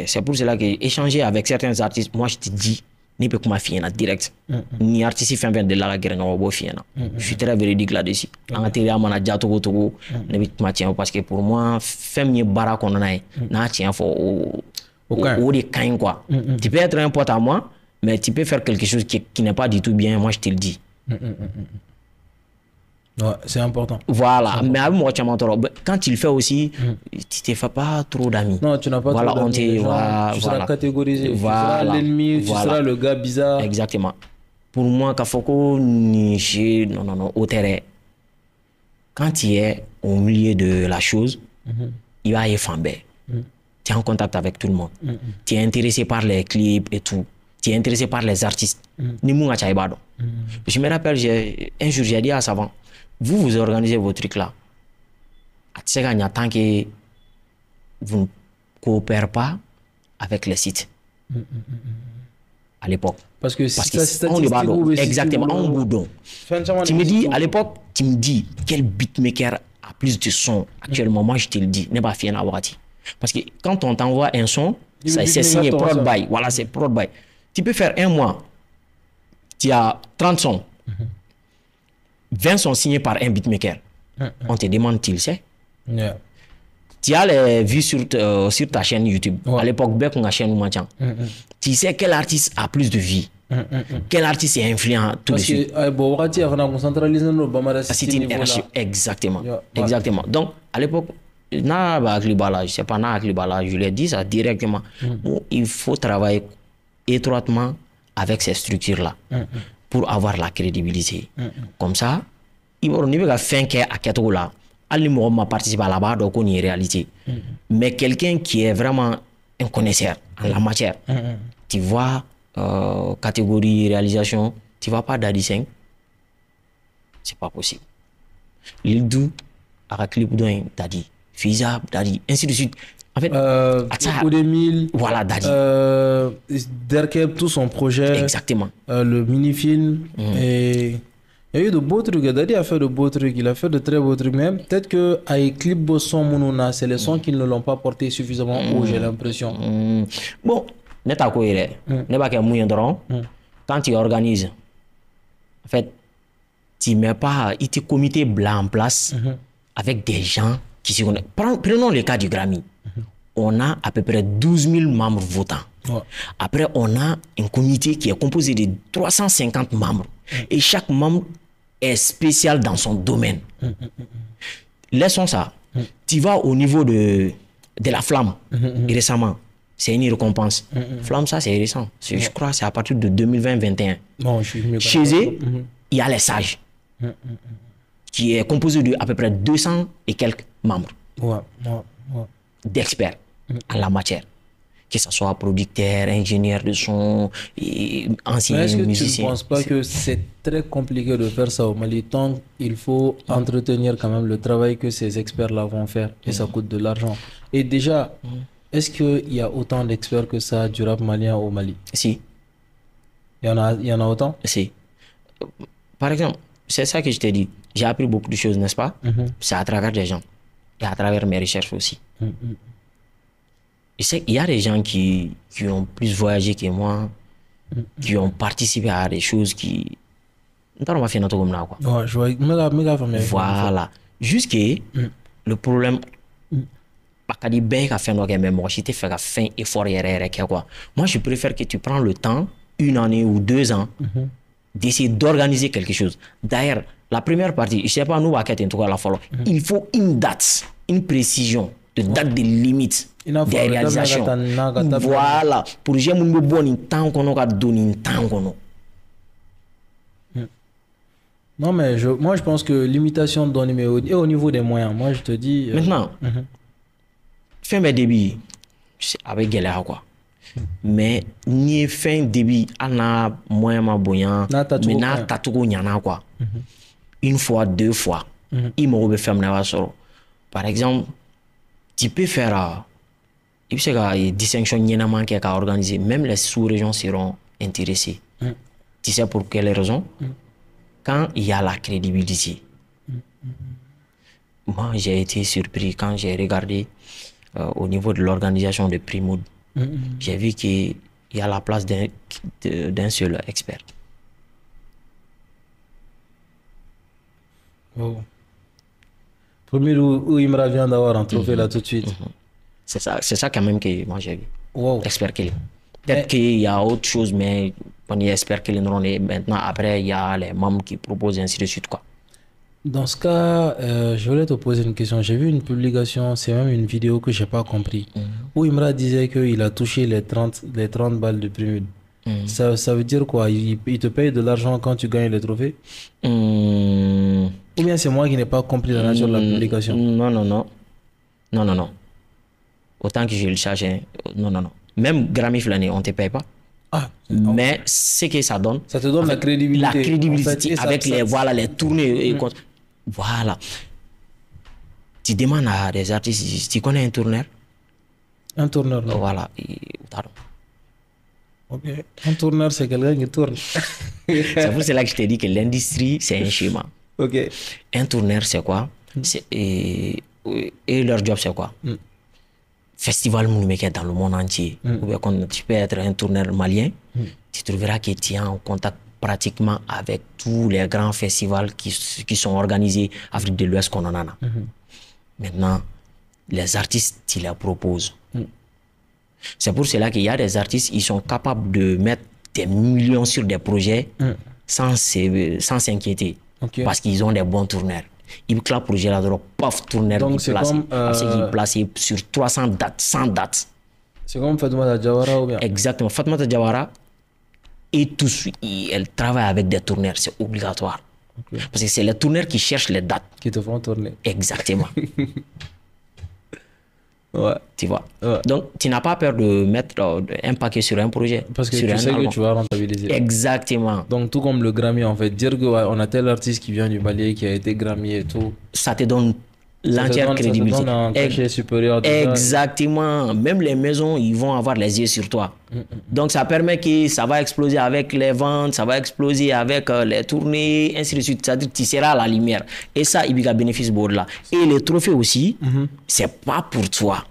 c'est pour cela que échanger avec certains artistes, moi je te dis, ni peut comment faire direct, ni artiste fait de la guerre je suis très véridique là-dessus. En intérieur, on a déjà tout, parce que pour moi, faire mieux bara qu'on a, n'a tient faut au des caïns quoi. Tu peux être un pote à moi, mais tu peux faire quelque chose qui n'est pas du tout bien, moi je te le dis. Ouais, c'est important. Voilà, mais quand tu le fais aussi, tu ne te fais pas trop d'amis. Non, tu n'as pas trop d'amis. Tu seras catégorisé. Tu seras l'ennemi, tu seras le gars bizarre. Exactement. Pour moi, Kafoko, non, au terrain, quand tu es au milieu de la chose, il va y faire tu es en contact avec tout le monde. Tu es intéressé par les clips et tout. Tu es intéressé par les artistes. Je me rappelle, un jour, j'ai dit à Savant, vous organisez vos trucs là. Tant que vous ne coopérez pas avec les sites. À l'époque. Parce que on est exactement, on boudon. Tu me dis, à l'époque, tu me dis, quel beatmaker a plus de son actuellement? Moi, je te le dis, n'est pas fier à Wati. Parce que quand on t'envoie un son, c'est signé prod by. Voilà, c'est prod by. Tu peux faire un mois, tu as 30 sons. 20 sont signés par un beatmaker. On te demande, tu le sais. Tu as les vues sur ta chaîne YouTube. À l'époque, tu sais quel artiste a plus de vie. Quel artiste est influent tout de suite. Exactement. Exactement. Donc, à l'époque, je sais pas, je l'ai dit ça directement. Il faut travailler étroitement avec ces structures-là pour avoir la crédibilité. Comme ça, il va y avoir fin qui est à Keto là. Ali m'a participé à la barre donc on y est réalité. Mais quelqu'un qui est vraiment un connaisseur en la matière, tu vois, catégorie réalisation, tu vas pas Dadi 5, c'est pas possible. L'Ildou, avec clip d'un Dadi, Fiza, Dadi, ainsi de suite. En fait, Odemil, voilà, Dadi. Derkeb, tout son projet. Exactement. Le mini-film. Et il y a eu de beaux trucs. Dadi a fait de beaux trucs. Il a fait de très beaux trucs. Même peut-être que avec Clip Bosson Mounona, c'est les sons qui ne l'ont pas porté suffisamment haut, j'ai l'impression. Bon, n'est pas quoi il est. N'est pas qu'il quand tu organises, en fait, tu mets pas, il te comité blanc en place avec des gens qui se connaissent. Prenons le cas du Grammy. On a à peu près 12 000 membres votants. Après, on a un comité qui est composé de 350 membres. Et chaque membre est spécial dans son domaine. Laissons ça. Tu vas au niveau de la flamme, récemment. C'est une récompense. Flamme, ça, c'est récent. Je crois que c'est à partir de 2020-2021. Chez eux, il y a les sages, qui est composé de à peu près 200 et quelques membres d'experts en la matière. Que ce soit producteur, ingénieur de son, ancien musicien. Est-ce que tu ne penses pas que c'est très compliqué de faire ça au Mali tant il faut entretenir quand même le travail que ces experts-là vont faire et ça coûte de l'argent. Et déjà, est-ce qu'il y a autant d'experts que ça du rap malien au Mali? Si. Il y en a autant? C'est, par exemple, c'est ça que je t'ai dit. J'ai appris beaucoup de choses, n'est-ce pas? C'est à travers des gens et à travers mes recherches aussi. Je sais qu'il y a des gens qui ont plus voyagé que moi, qui ont participé à des choses qui... On va faire notre comme là, quoi. Ouais, je vois. Méga famille. Voilà. Jusque le problème... Parce que ben ka fait mais moi j'étais fait la fin effort quoi. Moi je préfère que tu prends le temps, 1 année ou 2 ans, d'essayer d'organiser quelque chose. D'ailleurs, la première partie, je sais pas nous à quel tout cas la follow. Il faut une date, une précision, de date de limite des réalisations. Voilà. Pour j'ai mon bon temps qu'on a donné temps qu'on a. Non mais moi je pense que limitation de numéro et au niveau des moyens, moi je te dis. Maintenant. Fin mes débits, avec galère quoi. Mais ni fin débit, ana moyen ma boyan, mais na tatugo nyana quoi. Une fois, 2 fois, il m'a fait me solo. Par exemple, tu peux faire il y a une distinction nyana qui a organisé, même les sous-régions seront intéressées. Tu sais pour quelle raison? Quand il y a la crédibilité. Moi, j'ai été surpris quand j'ai regardé au niveau de l'organisation de Primoud. J'ai vu qu'il y a la place d'un seul expert. Oh. Premier où il me revient d'avoir un trophée là tout de suite. C'est ça quand même que moi j'ai vu. Wow. Expert qu'il est. Peut-être qu'il y a autre chose, mais on y espère qu'il est maintenant. Après, il y a les membres qui proposent ainsi de suite, quoi. Dans ce cas, je voulais te poser une question. J'ai vu une publication, c'est même une vidéo que je n'ai pas compris, où Imra disait qu'il a touché les 30 balles de prime. Ça veut dire quoi? Il te paye de l'argent quand tu gagnes le trophée? Ou bien c'est moi qui n'ai pas compris la nature de la publication? Non. Autant que je le charge, non. Même Grammy Flâné, on ne te paye pas. Mais ce que ça donne, ça te donne la crédibilité. La crédibilité en fait, avec les tournées. Voilà. Tu demandes à des artistes, tu connais un tourneur? Un tourneur, non. Voilà. Ok. Un tourneur, c'est quelqu'un qui tourne. C'est pour cela que je t'ai dit que l'industrie, c'est un schéma. Ok. Un tourneur, c'est quoi? Et leur job, c'est quoi? Festival Mouniméké dans le monde entier. Ou bien quand tu peux être un tourneur malien, tu trouveras que tu es en contact pratiquement avec tous les grands festivals qui sont organisés en Afrique de l'Ouest qu'on en a. Maintenant, les artistes, tu les proposes. C'est pour cela qu'il y a des artistes, ils sont capables de mettre des millions sur des projets sans s'inquiéter. Parce qu'ils ont des bons tourneurs. Il claque le projet là, paf, tourneur. Donc c'est comme... il est placé sur 300 dates, 100 dates. C'est comme Fatoumata Diawara ou bien? Exactement. Fatoumata Diawara, et tout de suite, elle travaille avec des tourneurs, c'est obligatoire. Parce que c'est les tourneurs qui cherchent les dates. Qui te font tourner. Exactement. Ouais. Tu vois. Ouais. Donc, tu n'as pas peur de mettre un paquet sur un projet. Parce que tu sais que tu vas rentabiliser. Exactement. Donc, tout comme le Grammy, en fait, dire qu'on a tel artiste qui vient du Mali, qui a été Grammy et tout. Ça te donne l'entière crédibilité. Ça te donne un cachet supérieur. Exactement. Même les maisons, ils vont avoir les yeux sur toi. Donc, ça permet que ça va exploser avec les ventes, ça va exploser avec les tournées, ainsi de suite. C'est-à-dire que tu seras à la lumière. Et ça, il y a bénéfice pour là. Et les trophées aussi, c'est pas pour toi.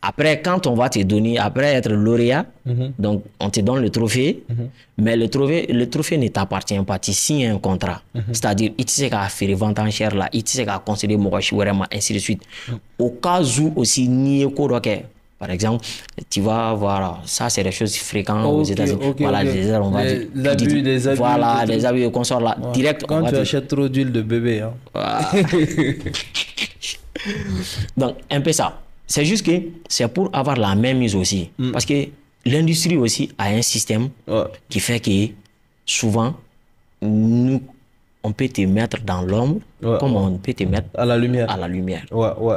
Après, quand on va te donner, après être lauréat, donc on te donne le trophée, mais le trophée ne t'appartient pas, tu signes un contrat. C'est-à-dire, il sait qu'à faire vente en chair là, il sait qu'à concéder mon ainsi de suite. Au cas où aussi, ni par exemple, tu vas voir, ça c'est des choses fréquentes aux États-Unis. Voilà, on va dire. Les abus, voilà, les abus de consort là, direct. Quand tu achètes trop d'huile de bébé. Hein. Voilà. Donc, un peu ça. C'est juste que c'est pour avoir la même mise aussi. Parce que l'industrie aussi a un système qui fait que souvent, nous, on peut te mettre dans l'ombre comme on peut te mettre à la lumière. À la lumière. Ouais.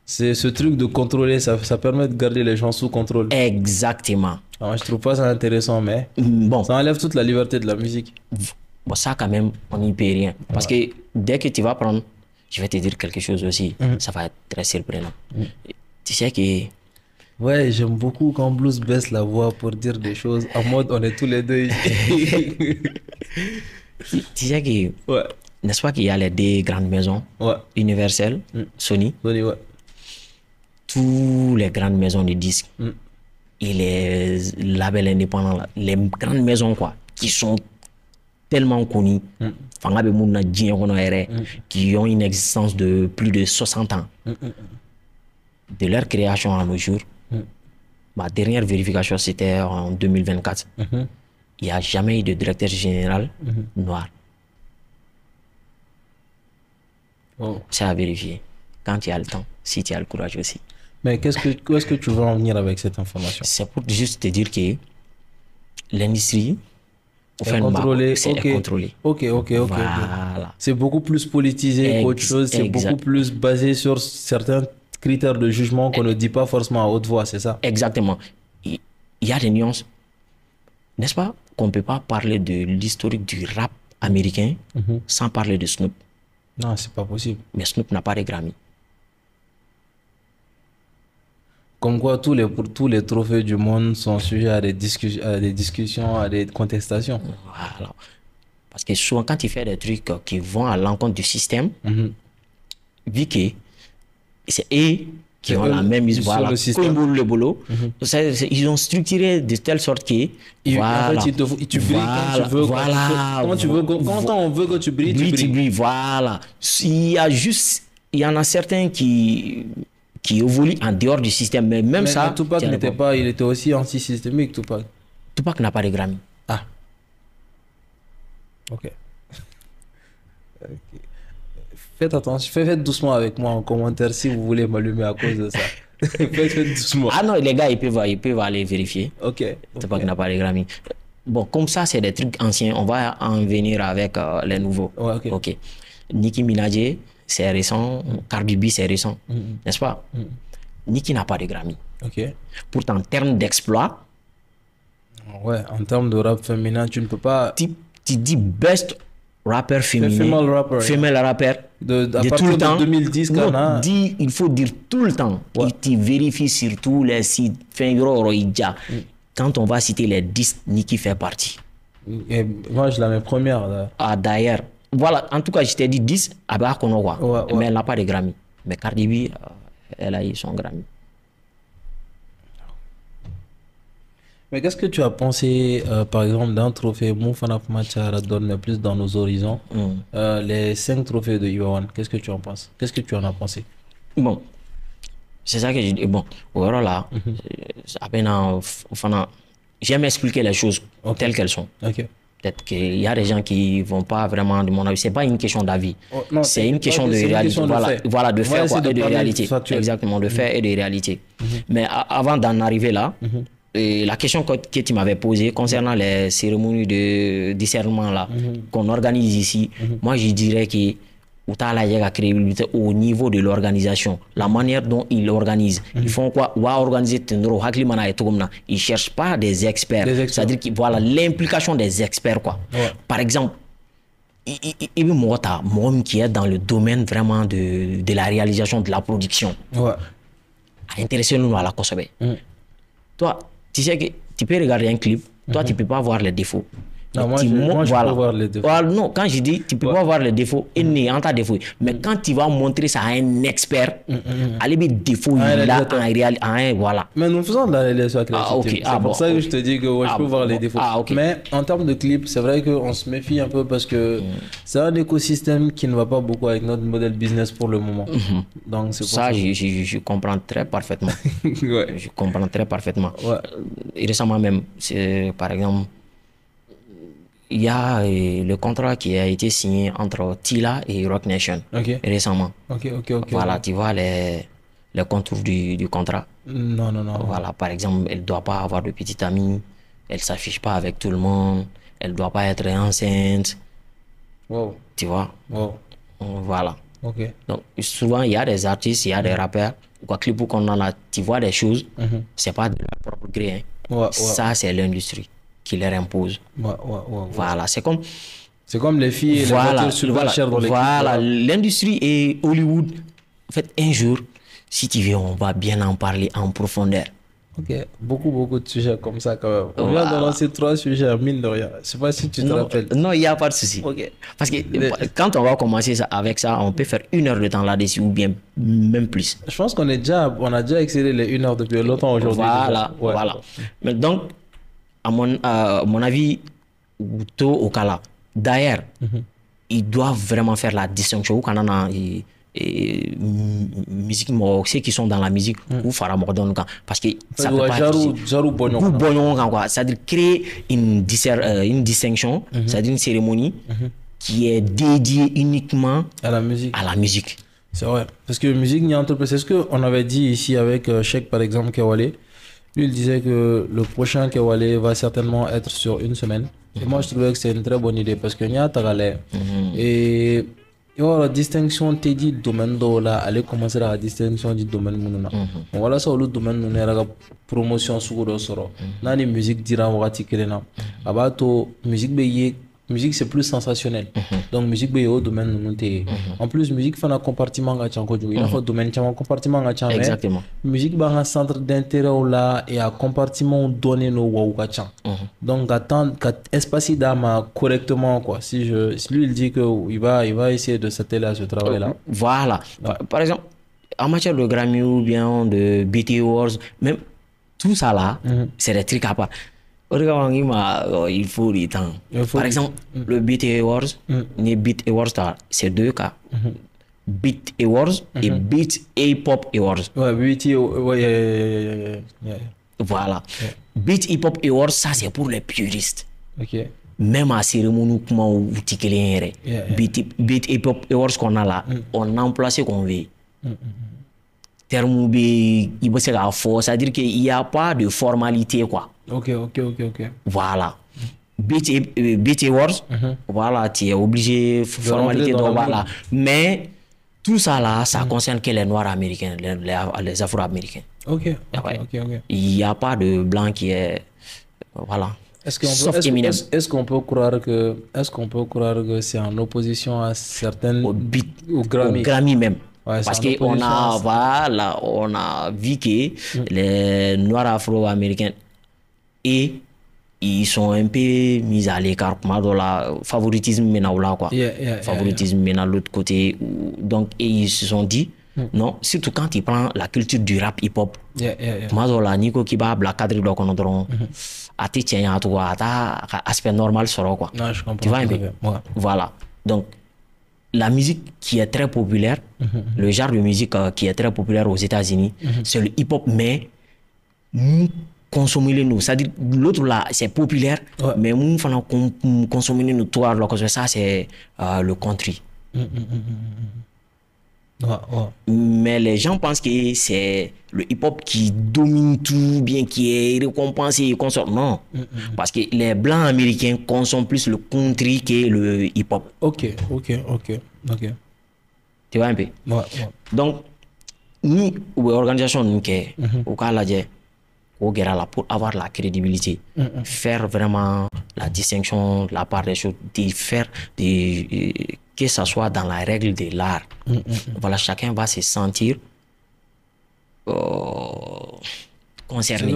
C'est ce truc de contrôler, ça permet de garder les gens sous contrôle. Exactement. Alors, je trouve pas ça intéressant, mais bon, ça enlève toute la liberté de la musique. Bon, ça quand même, on n'y peut rien. Parce que dès que tu vas prendre, je vais te dire quelque chose aussi, ça va être très surprenant. Tu sais que Ouais, j'aime beaucoup quand Blues baisse la voix pour dire des choses en mode on est tous les deux ici. Tu sais que, Ouais, n'est-ce pas qu'il y a les deux grandes maisons, ouais. Universal, Sony, Sony, ouais. toutes les grandes maisons de disques Mm. et les labels indépendants, là, les grandes maisons quoi, qui sont tellement connues, fanga be mun na diɲɛ kɔnɔ yɛrɛ, qui ont une existence de plus de 60 ans. De leur création à nos jours, ma dernière vérification c'était en 2024. Il n'y a jamais eu de directeur général noir. Oh. C'est à vérifier. Quand tu as le temps, si tu as le courage aussi. Mais où est-ce que tu veux en venir avec cette information? C'est pour juste te dire que l'industrie Est contrôlée. est contrôlée. Ok. Voilà. C'est beaucoup plus politisé qu'autre chose. C'est beaucoup plus basé sur certains critères de jugement qu'on ne dit pas forcément à haute voix, c'est ça? Exactement. Il y a des nuances. N'est-ce pas qu'on ne peut pas parler de l'historique du rap américain sans parler de Snoop. Non, c'est pas possible. Mais Snoop n'a pas de Grammy. Comme quoi, tous les trophées du monde sont sujets à des discussions, à des contestations. Voilà. Parce que souvent, quand tu fais des trucs qui vont à l'encontre du système, vu que c'est eux qui ont la même histoire, sur le système. le boulot, ils ont structuré de telle sorte que voilà, en fait, tu brilles quand tu veux. Voilà, quand on veut que tu brilles, tu brilles. Voilà. Il y en a certains qui évoluent en dehors du système, mais même ça. Mais Tupac n'était pas, il était aussi anti-systémique, Tupac. Tupac n'a pas de Grammy. Ah. Ok. Faites attention, faites doucement avec moi en commentaire si vous voulez m'allumer à cause de ça. Faites doucement. Ah non, les gars, ils peuvent aller vérifier. Ok. Tupac n'a pas de Grammy. Bon, comme ça, c'est des trucs anciens. On va en venir avec les nouveaux. Ouais, ok. Nicki Minaj, c'est récent. Cardi B, c'est récent. N'est-ce pas? Nicki n'a pas de Grammy. Ok. Pourtant, en termes d'exploit, ouais, en termes de rap féminin, tu ne peux pas. Tu dis best rapper féminin. Female rapper. De tout le temps. De 2010, non, il faut dire tout le temps. Ouais. Et tu vérifies sur tous les sites. Quand on va citer les 10, Nicki fait partie. Et moi, je la mets première. Là. Ah, d'ailleurs. Voilà, en tout cas, je t'ai dit 10, mais elle n'a pas de Grammy. Mais Cardi B, elle a eu son Grammy. Mais qu'est-ce que tu as pensé, par exemple, d'un trophée Moufana Machara donne plus dans nos horizons, les 5 trophées de Iwawan? Qu'est-ce que tu en penses? Qu'est-ce que tu en as pensé? Bon, c'est ça que je dis. Bon, voilà, à peine j'aime expliquer les choses telles qu'elles sont. Ok. Peut-être qu'il y a des gens qui ne vont pas vraiment de mon avis. Ce n'est pas une question d'avis. C'est une question de réalité. Voilà, de faire quoi, et de réalité. Exactement, de faire et de réalité. Mais avant d'en arriver là, et la question que tu m'avais posée concernant les cérémonies de discernement là, qu'on organise ici, moi je dirais que la crédibilité au niveau de l'organisation, la manière dont ils organisent. Ils font quoi? Ils ne cherchent pas des experts. C'est-à-dire que voilà l'implication des experts quoi. Ouais. Par exemple, il qui est dans le domaine vraiment de la réalisation de la production. Ouais. Intéressez-nous à la consomme. Toi, tu sais que tu peux regarder un clip, toi tu peux pas voir les défauts. Non, moi, je peux voir les défauts. Non, quand je dis tu peux pas voir les défauts, il n'est en tas de défauts. Mais quand tu vas montrer ça à un expert, allez bien défauts là en réalité, voilà. Mais nous faisons de la réalisation créative. C'est pour ça que je te dis que je peux voir les défauts. Mais en termes de clips, c'est vrai qu'on se méfie un peu parce que c'est un écosystème qui ne va pas beaucoup avec notre modèle business pour le moment. Donc c'est ça, je comprends très parfaitement. Ouais. Je comprends très parfaitement. Ouais. Récemment même, par exemple, il y a le contrat qui a été signé entre Tila et Roc Nation récemment. Voilà, tu vois les contours du contrat. Non. Voilà, par exemple, elle ne doit pas avoir de petite amie, elle ne s'affiche pas avec tout le monde, elle ne doit pas être enceinte. Wow. Tu vois? Wow. Voilà. Ok. Donc, souvent, il y a des artistes, il y a des rappeurs, quoi clip qu'on en a, tu vois des choses, c'est pas de leur propre gré. Hein. Ça, c'est l'industrie qui leur impose. Voilà, c'est comme les filles et les voitures super chères dans les clips. Voilà, l'industrie et Hollywood. En fait, un jour, si tu veux, on va bien en parler en profondeur. Ok, beaucoup de sujets comme ça quand même. On vient de lancer 3 sujets, mine de rien. Je sais pas si tu te rappelles. Non, il n'y a pas de souci. Ok. Parce que quand on va commencer avec ça, on peut faire 1 heure de temps là-dessus ou bien même plus. Je pense on a déjà excédé les 1 heure depuis longtemps aujourd'hui. Voilà, Ouais. voilà. Mais donc, à mon avis, tôt au cas là, d'ailleurs, ils doivent vraiment faire la distinction. Quand on a musique, ceux qui sont dans la musique, ou Faramordon, parce que ça peut pas être. C'est-à-dire créer une distinction, c'est-à-dire une cérémonie qui est dédiée uniquement à la musique. C'est vrai. Parce que musique, il y a c'est ce qu'on avait dit ici avec Cheikh, par exemple, Kewale. Lui, il disait que le prochain Kewale va certainement être sur 1 semaine. Et moi, je trouvais que c'est une très bonne idée parce qu'il y a Tagale. Et il y aura la distinction du domaine de là, aller commencer la distinction du domaine mounona. Voilà ça, le domaine mounona, la promotion sur le soro. Nani musique dira wati kelena. Abato musique c'est plus sensationnel. Donc musique be au domaine mounté. En plus musique fait un compartiment gacha ko il a fait domaine chama compartiment gacha. Exactement. Musique ba un centre d'intérêt là et un compartiment donné no wa gacha. Donc attendre espacer d'ama correctement quoi. Si lui il dit que il va essayer de s'atteler à ce travail là. Voilà. Par exemple en matière de Grammy ou bien de BT Awards, même tout ça là, c'est des trucs à part. Il faut du temps. Par exemple, le BT Awards, les Beat Awards, c'est 2 cas. Beat Awards et Beat Hip Hop Awards. Ouais, BT, ouais. Voilà. Beat Hip Hop Awards, ça c'est pour les puristes. Ok. Même à cérémonie, comment vous tiquez Beat Hip Hop Awards qu'on a là, on emploie ce qu'on veut. Terme il faut c'est-à-dire qu'il n'y a pas de formalité quoi. Ok. Voilà. BT Awards, voilà, tu es obligé formalité voilà. Mais tout ça là, ça concerne que les Noirs américains, les Afro-américains. Ok. Il n'y a pas de blanc qui est voilà. Est-ce qu'on peut croire que c'est en opposition à certaines au Grammy même. Ouais, parce qu'on a vu que les Noirs afro-américains et ils sont un peu mis à l'écart dans la favoritisme maintenant là quoi. Favoritisme maintenant l'autre côté. Donc et ils se sont dit non, surtout quand ils prennent la culture du rap hip hop. Mazola Nico qui va la cadre donc on aura à tiens à toi à aspect normal sera quoi. Non, je comprends. Tu vois un peu. Voilà. Donc la musique qui est très populaire, le genre de musique qui est très populaire aux États-Unis, c'est le hip-hop, mais nous consommons nous. C'est-à-dire, l'autre là, c'est populaire, mais nous consommons nous. Toi, ça, c'est le country. Mais les gens pensent que c'est le hip-hop qui domine tout, bien qui est récompensé et consomme. Non, parce que les blancs américains consomment plus le country que le hip-hop. Ok. Tu vois un peu. Donc, nous, l'organisation nous au cas là, pour avoir la crédibilité, faire vraiment la distinction de la part des choses, que ce soit dans la règle de l'art. Voilà, chacun va se sentir concerné,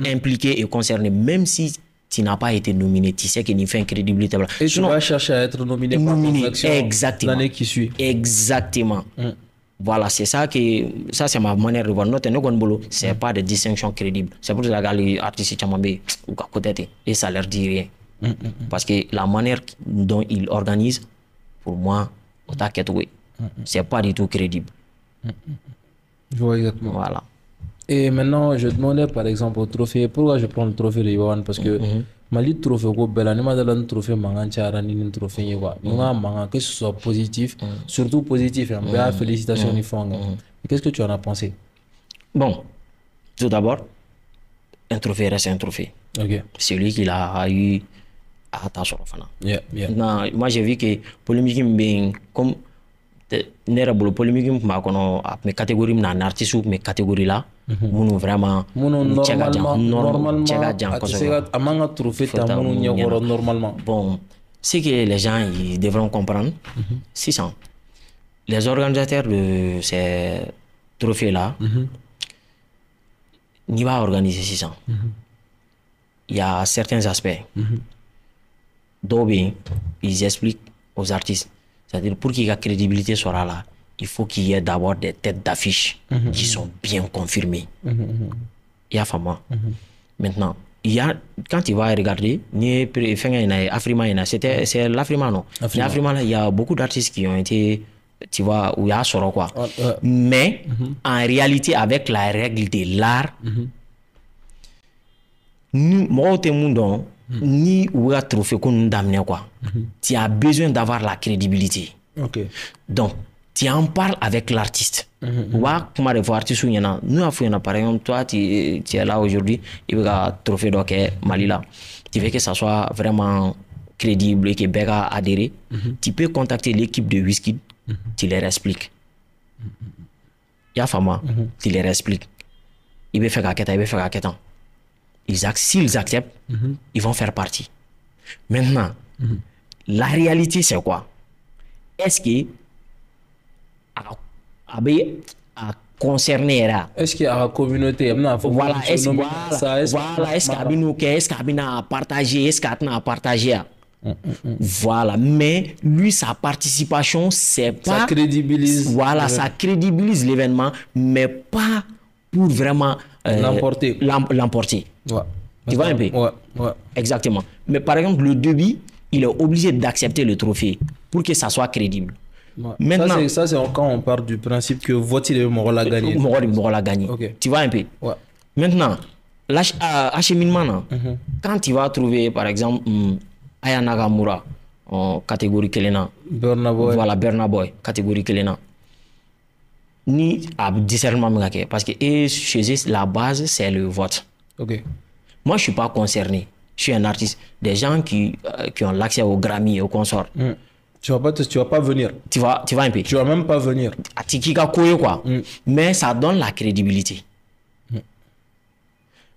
impliqué et concerné, même si tu n'as pas été nominé, tu sais qu'il n'y fait une crédibilité. Et tu vas chercher à être nominé par l'année qui suit. Exactement. Voilà, c'est ça c'est ma manière de voir. C'est pas de distinction crédible. C'est pour ça que les artistes et ça leur dit rien. Parce que la manière dont ils organisent, pour moi, c'est pas du tout crédible. Je vois exactement. Voilà. Et maintenant, je demandais par exemple au trophée, pourquoi je prends le trophée de Yohan? Parce que Mali trophée, un trophée, un trophée, que ce soit positif, surtout positif, félicitations, qu'est-ce que tu en as pensé? Bon, tout d'abord, un trophée reste un trophée. Celui qu'il a eu à Tassoro. Moi, j'ai vu que polémique, comme la polémique, mes catégories, mes artistes, mes catégories là, vraiment, normalement, bon, c'est que les gens ils devront comprendre, c'est ça. Les organisateurs de ces trophées là, n'i b'a organiser sisan, il y a certains aspects. Dɔw bɛ yen, ils expliquent aux artistes, c'est-à-dire pour qu'il y ait la crédibilité soit là, il faut qu'il y ait d'abord des têtes d'affiche qui sont bien confirmées. Il y a fama. Maintenant, il y a, quand tu vas regarder, c'est l'Afrima, non? L'Afrima, il y a beaucoup d'artistes qui ont été, tu vois, où il y a sort quoi. Mais en réalité, avec la règle de l'art, nous, moi, ni ou a trophée qu'on nous damne quoi. Tu as besoin d'avoir la crédibilité. Donc, tu en parles avec l'artiste. Wa comment de voir artiste nous avons par exemple toi tu es là aujourd'hui, il y a un trophée donc Mali là. Tu veux que ça soit vraiment crédible et que Bega adhéré, tu peux contacter l'équipe de Wizkid, tu leur expliques. Ya fama, tu leur expliques. Il veut faire какая-то, il veut faire какая-то. S'ils acceptent, ils vont faire partie. Maintenant, la réalité, c'est quoi? Est-ce que à concerner est-ce qu'il y a la communauté voilà, est-ce qu'il a partagé, est-ce qu'il a partagé? Voilà, mais lui, sa participation, c'est pas... Ça crédibilise. Voilà, ça crédibilise l'événement, mais pas pour vraiment... l'emporter. Ouais. Tu vois un peu? Ouais. Exactement. Mais par exemple, le débit, il est obligé d'accepter le trophée pour que ça soit crédible. Ouais. Maintenant, ça c'est quand on part du principe que voici le Moro l'a gagné. Moro l'a gagné. Tu vois un peu? Ouais. Maintenant, l'acheminement, quand tu vas trouver par exemple Aya Nagamura en catégorie Kelena, Burna Boy. Voilà, Burna Boy, catégorie Kelena. Ni à discernement, parce que chez eux, la base c'est le vote. Moi je suis pas concerné. Je suis un artiste. Des gens qui ont l'accès au Grammy et au consort. Tu vas pas venir. Tu vas un peu. Tu vas même pas venir. Quoi. Mais ça donne la crédibilité.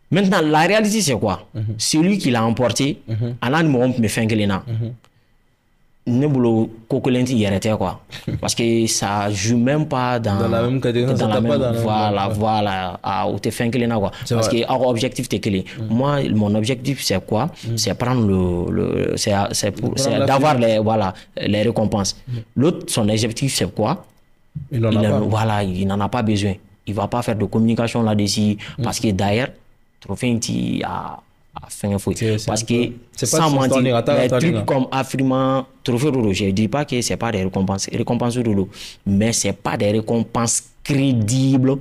Maintenant, la réalité, c'est quoi? Celui qui l'a emporté, quoi. Parce que ça joue même pas dans la même catégorie. Voilà, quoi. Parce que objectif t'es clé. Moi, mon objectif c'est quoi? C'est prendre c'est d'avoir les récompenses. L'autre, son objectif c'est quoi? Il n'en a pas besoin. Il va pas faire de communication là-dessus parce que d'ailleurs, trophée a fait un fouille. Parce que sans mentir, les trucs comme Afrima, trophée Roro, je ne dis pas que ce n'est pas des récompenses Roro, mais ce n'est pas des récompenses crédibles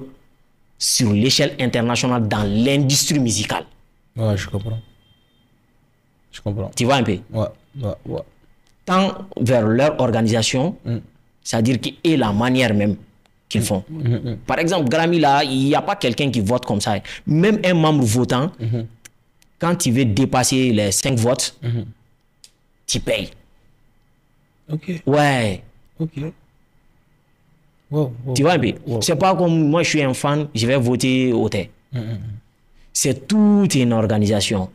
sur l'échelle internationale dans l'industrie musicale. Ouais, je comprends. Tu vois un peu? Ouais. Tant vers leur organisation, c'est-à-dire et la manière même qu'ils font. Par exemple, Grammy là, il n'y a pas quelqu'un qui vote comme ça. Même un membre votant, quand il veut dépasser les 5 votes, tu payes. Ouais. Wow. Tu vois un peu? C'est pas comme moi, je suis un fan, je vais voter au thé. C'est toute une organisation.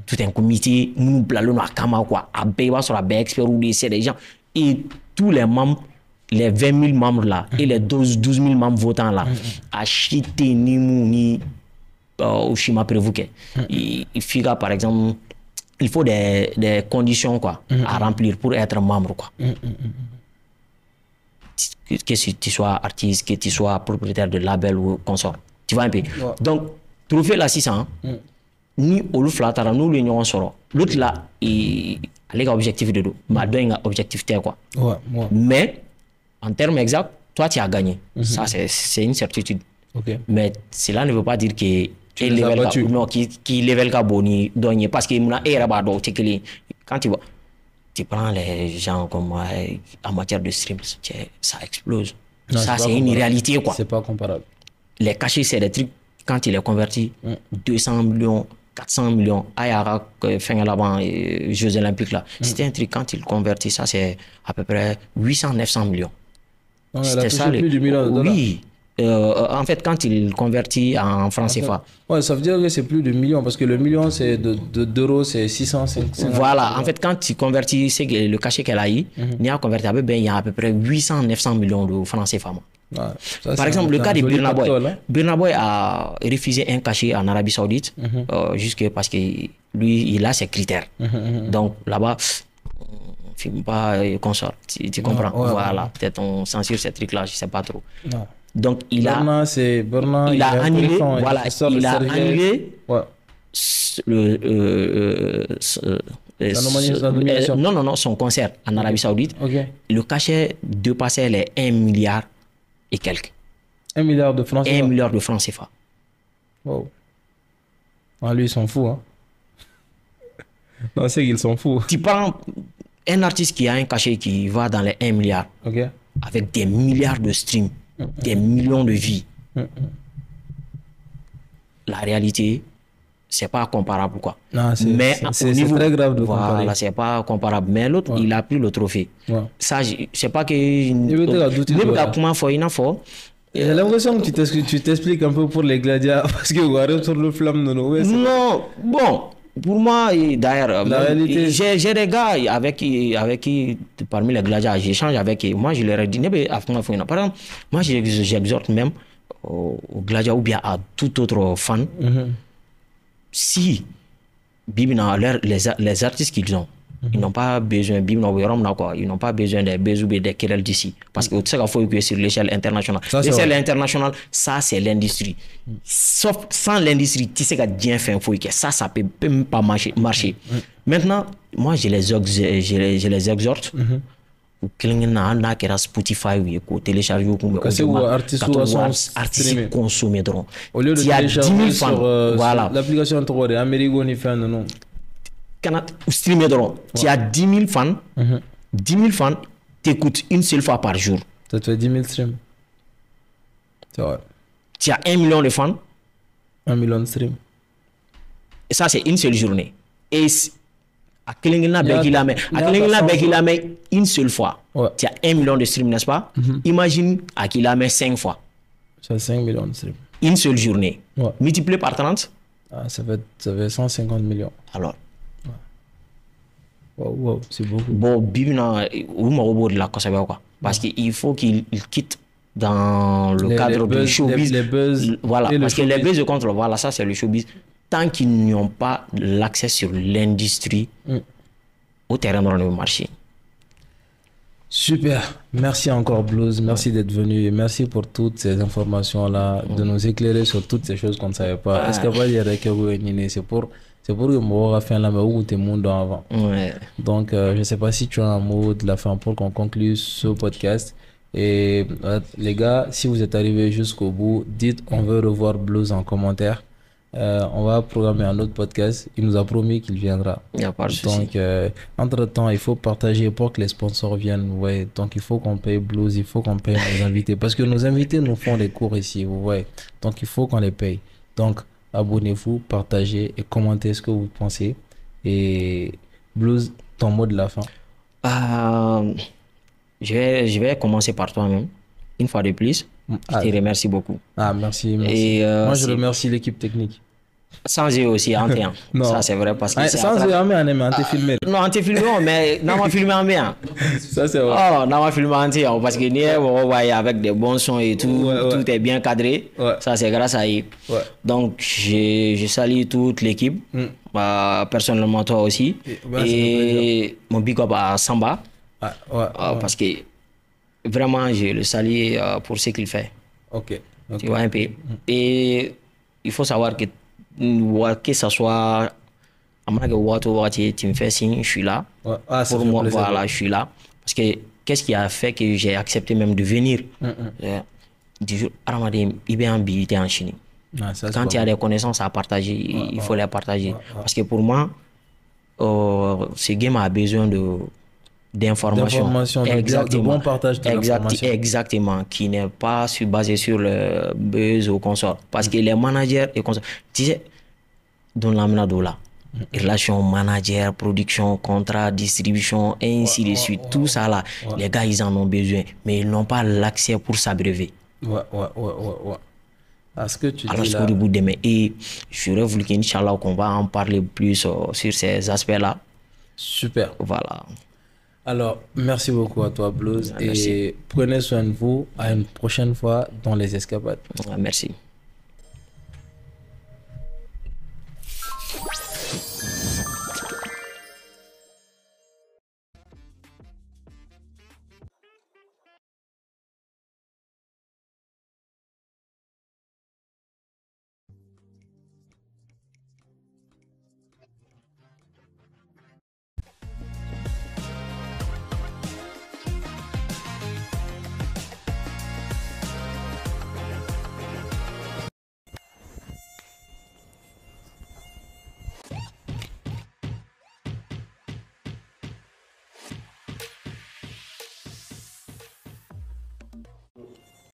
Tout un comité, nous blalons à Kama, quoi. À Béba sur la expert ou des gens. Et tous les membres, les 20 000 membres là, et les 12 000 membres votants là, acheter ni au schéma prévu que il faut par exemple il faut des conditions quoi à remplir pour être membre quoi. Que tu sois artiste, que tu sois propriétaire de label ou consort, tu vois un peu. Donc trouver la 600 ni au flatara nous l'union sort l'autre là il a objectif de dos mais un objectif quoi. Mais en termes exacts, toi tu as gagné. Ça c'est une certitude. Mais cela ne veut pas dire que qui level ka boni donné parce que quand tu prends les gens comme moi en matière de streams, ça explose. Non, ça c'est une réalité quoi. C'est pas comparable. Les cachets c'est des trucs quand il est converti 200 millions 400 millions Ayara fin là-bas Jeux Olympiques là. C'était un truc quand il convertit ça c'est à peu près 800-900 millions. C'était ça plus de millions de dollars. Oui. En fait, quand il convertit en francs CFA. Ouais, ça veut dire que c'est plus de millions parce que le million c'est d'euros, c'est 600, 500. Voilà, en fait, quand il convertit, c'est le cachet qu'elle a eu, il y a converti il y a à peu près 800-900 millions de francs CFA. Ouais, ça, Par exemple, le cas de Burna Boy. pactole, hein. Burna Boy a refusé un cachet en Arabie Saoudite, juste parce que lui, il a ses critères. Donc là-bas, on ne filme pas et consort. Tu comprends? Ouais, voilà, peut-être on censure ces trucs-là, je ne sais pas trop. Ouais. Donc il Burna, il a annulé, voilà, il a annulé ouais. La nomination. Non, son concert en Arabie Saoudite. Ok. Le cachet dépassait les 1 milliard et quelques. 1 milliard de francs CFA. 1 milliard de francs CFA. Wow. Ah, lui, ils s'en fout. Hein. Non, c'est qu'ils s'en foutent. Tu prends un artiste qui a un cachet qui va dans les 1 milliard, Ok. avec des milliards de streams, des millions de vies. La réalité, c'est pas comparable, quoi. Non, mais c'est niveau, très grave de voilà, comparer. c'est pas comparable. Mais l'autre, il a pris le trophée. Ouais. Ça, c'est pas que. J'ai l'impression que tu t'expliques un peu pour les gladiateurs parce que vous arrivez sur le flamme de nous. Non, bon, pour moi, d'ailleurs, la réalité, j'ai des gars avec qui, parmi les gladiateurs, j'échange avec eux. Moi, je leur ai dit, par exemple, moi, j'exhorte même aux gladiateurs ou bien à tout autre fan, si Bibina, les artistes qu'ils ont, ils n'ont pas besoin, ils n'ont pas besoin des bisous et des querelles d'ici. Parce que tu sais qu'il faut que sur l'échelle internationale. L'échelle internationale, ça c'est l'industrie. Sauf sans l'industrie, tu sais qu'il y a bien fait, ça peut même pas marcher. Maintenant, moi je les exhorte. Na kera Spotify ou télécharger ou artiste consommer drôle. Au lieu de télécharger sur l'application de Amerigo ni fan non. Quand tu streamer drôle, tu as 10 000 fans. 10 000 fans t'écoutent une seule fois par jour. Ça te fait 10 000 streams. C'est vrai. Tu as 1 million de fans. 1 million de streams. Et ça c'est une seule journée. Et à Klingina Bekilame une seule fois. Ouais. Tu as 1 million de streams, n'est-ce pas? Imagine à Kilame 5 fois. C'est 5 millions de streams. Une seule journée. Ouais. Multiplié par 30. Ah, ça fait 150 millions. Alors. Wow, c'est beaucoup. Bon, Bibina, ou de la quoi. Parce qu'il faut qu'il quitte dans le cadre du showbiz. Les buzz. Voilà, parce que les buzz de contrôle, voilà, ça c'est le showbiz. Tant qu'ils n'ont pas l'accès sur l'industrie, au terrain dans le marché. Super, merci encore Blues, merci d'être venu et merci pour toutes ces informations-là, de nous éclairer sur toutes ces choses qu'on ne savait pas. Est-ce qu'il y a des c'est pour que moi fait la où tu monde avant. Ouais. Donc je ne sais pas si tu as un mot de la fin pour qu'on conclue ce podcast. Et les gars, si vous êtes arrivés jusqu'au bout, dites on veut revoir Blues en commentaire. On va programmer un autre podcast. Il nous a promis qu'il viendra. Il n'y a pas de souci. Donc, entre-temps, il faut partager pour que les sponsors viennent. Ouais. Donc, il faut qu'on paye Blues, il faut qu'on paye nos invités. Parce que nos invités nous font des cours ici. Ouais. Donc, il faut qu'on les paye. Donc, abonnez-vous, partagez et commentez ce que vous pensez. Et Blues, ton mot de la fin. Je vais commencer par toi-même. Une fois de plus, je te remercie beaucoup. Merci. Et moi, je remercie l'équipe technique. Sans eux aussi, en téant. Ça, c'est vrai. Parce que sans eux, on t'a filmé. Non, on t'a filmé, mais on m'a filmé en bien. Ça, c'est vrai. Oh, on m'a filmé en téant. Parce que on voit avec des bons sons et tout, tout est bien cadré. Ça, c'est grâce à eux. Donc, je salue toute l'équipe. Personnellement, toi aussi. Et mon big up à Samba. Parce que vraiment, je le salue pour ce qu'il fait. Ok. Tu vois un peu. Et il faut savoir que ça soit tu me fais signe, je suis là. Pour moi, voilà, je suis là. Parce que qu'est-ce qui a fait que j'ai accepté même de venir? Du jour, il est habilité en Chine. Quand il y a des connaissances à partager, il faut les partager. Parce que pour moi, ce game a besoin d'informations, de bon partage d'informations. Exactement, qui n'est pas basé sur le buzz ou consort. Parce que les managers et consorts, tu sais, dans l'amena là, relations manager, production, contrat, distribution, et ainsi de suite, tout ça là, les gars ils en ont besoin, mais ils n'ont pas l'accès pour s'abreuver. Ce que tu alors, dis là... Et j'aurais voulu qu'Inch'Allah qu'on va en parler plus sur ces aspects là. Super. Voilà. Alors, merci beaucoup à toi, Blues, Merci. et prenez soin de vous. À une prochaine fois dans les escapades. Merci.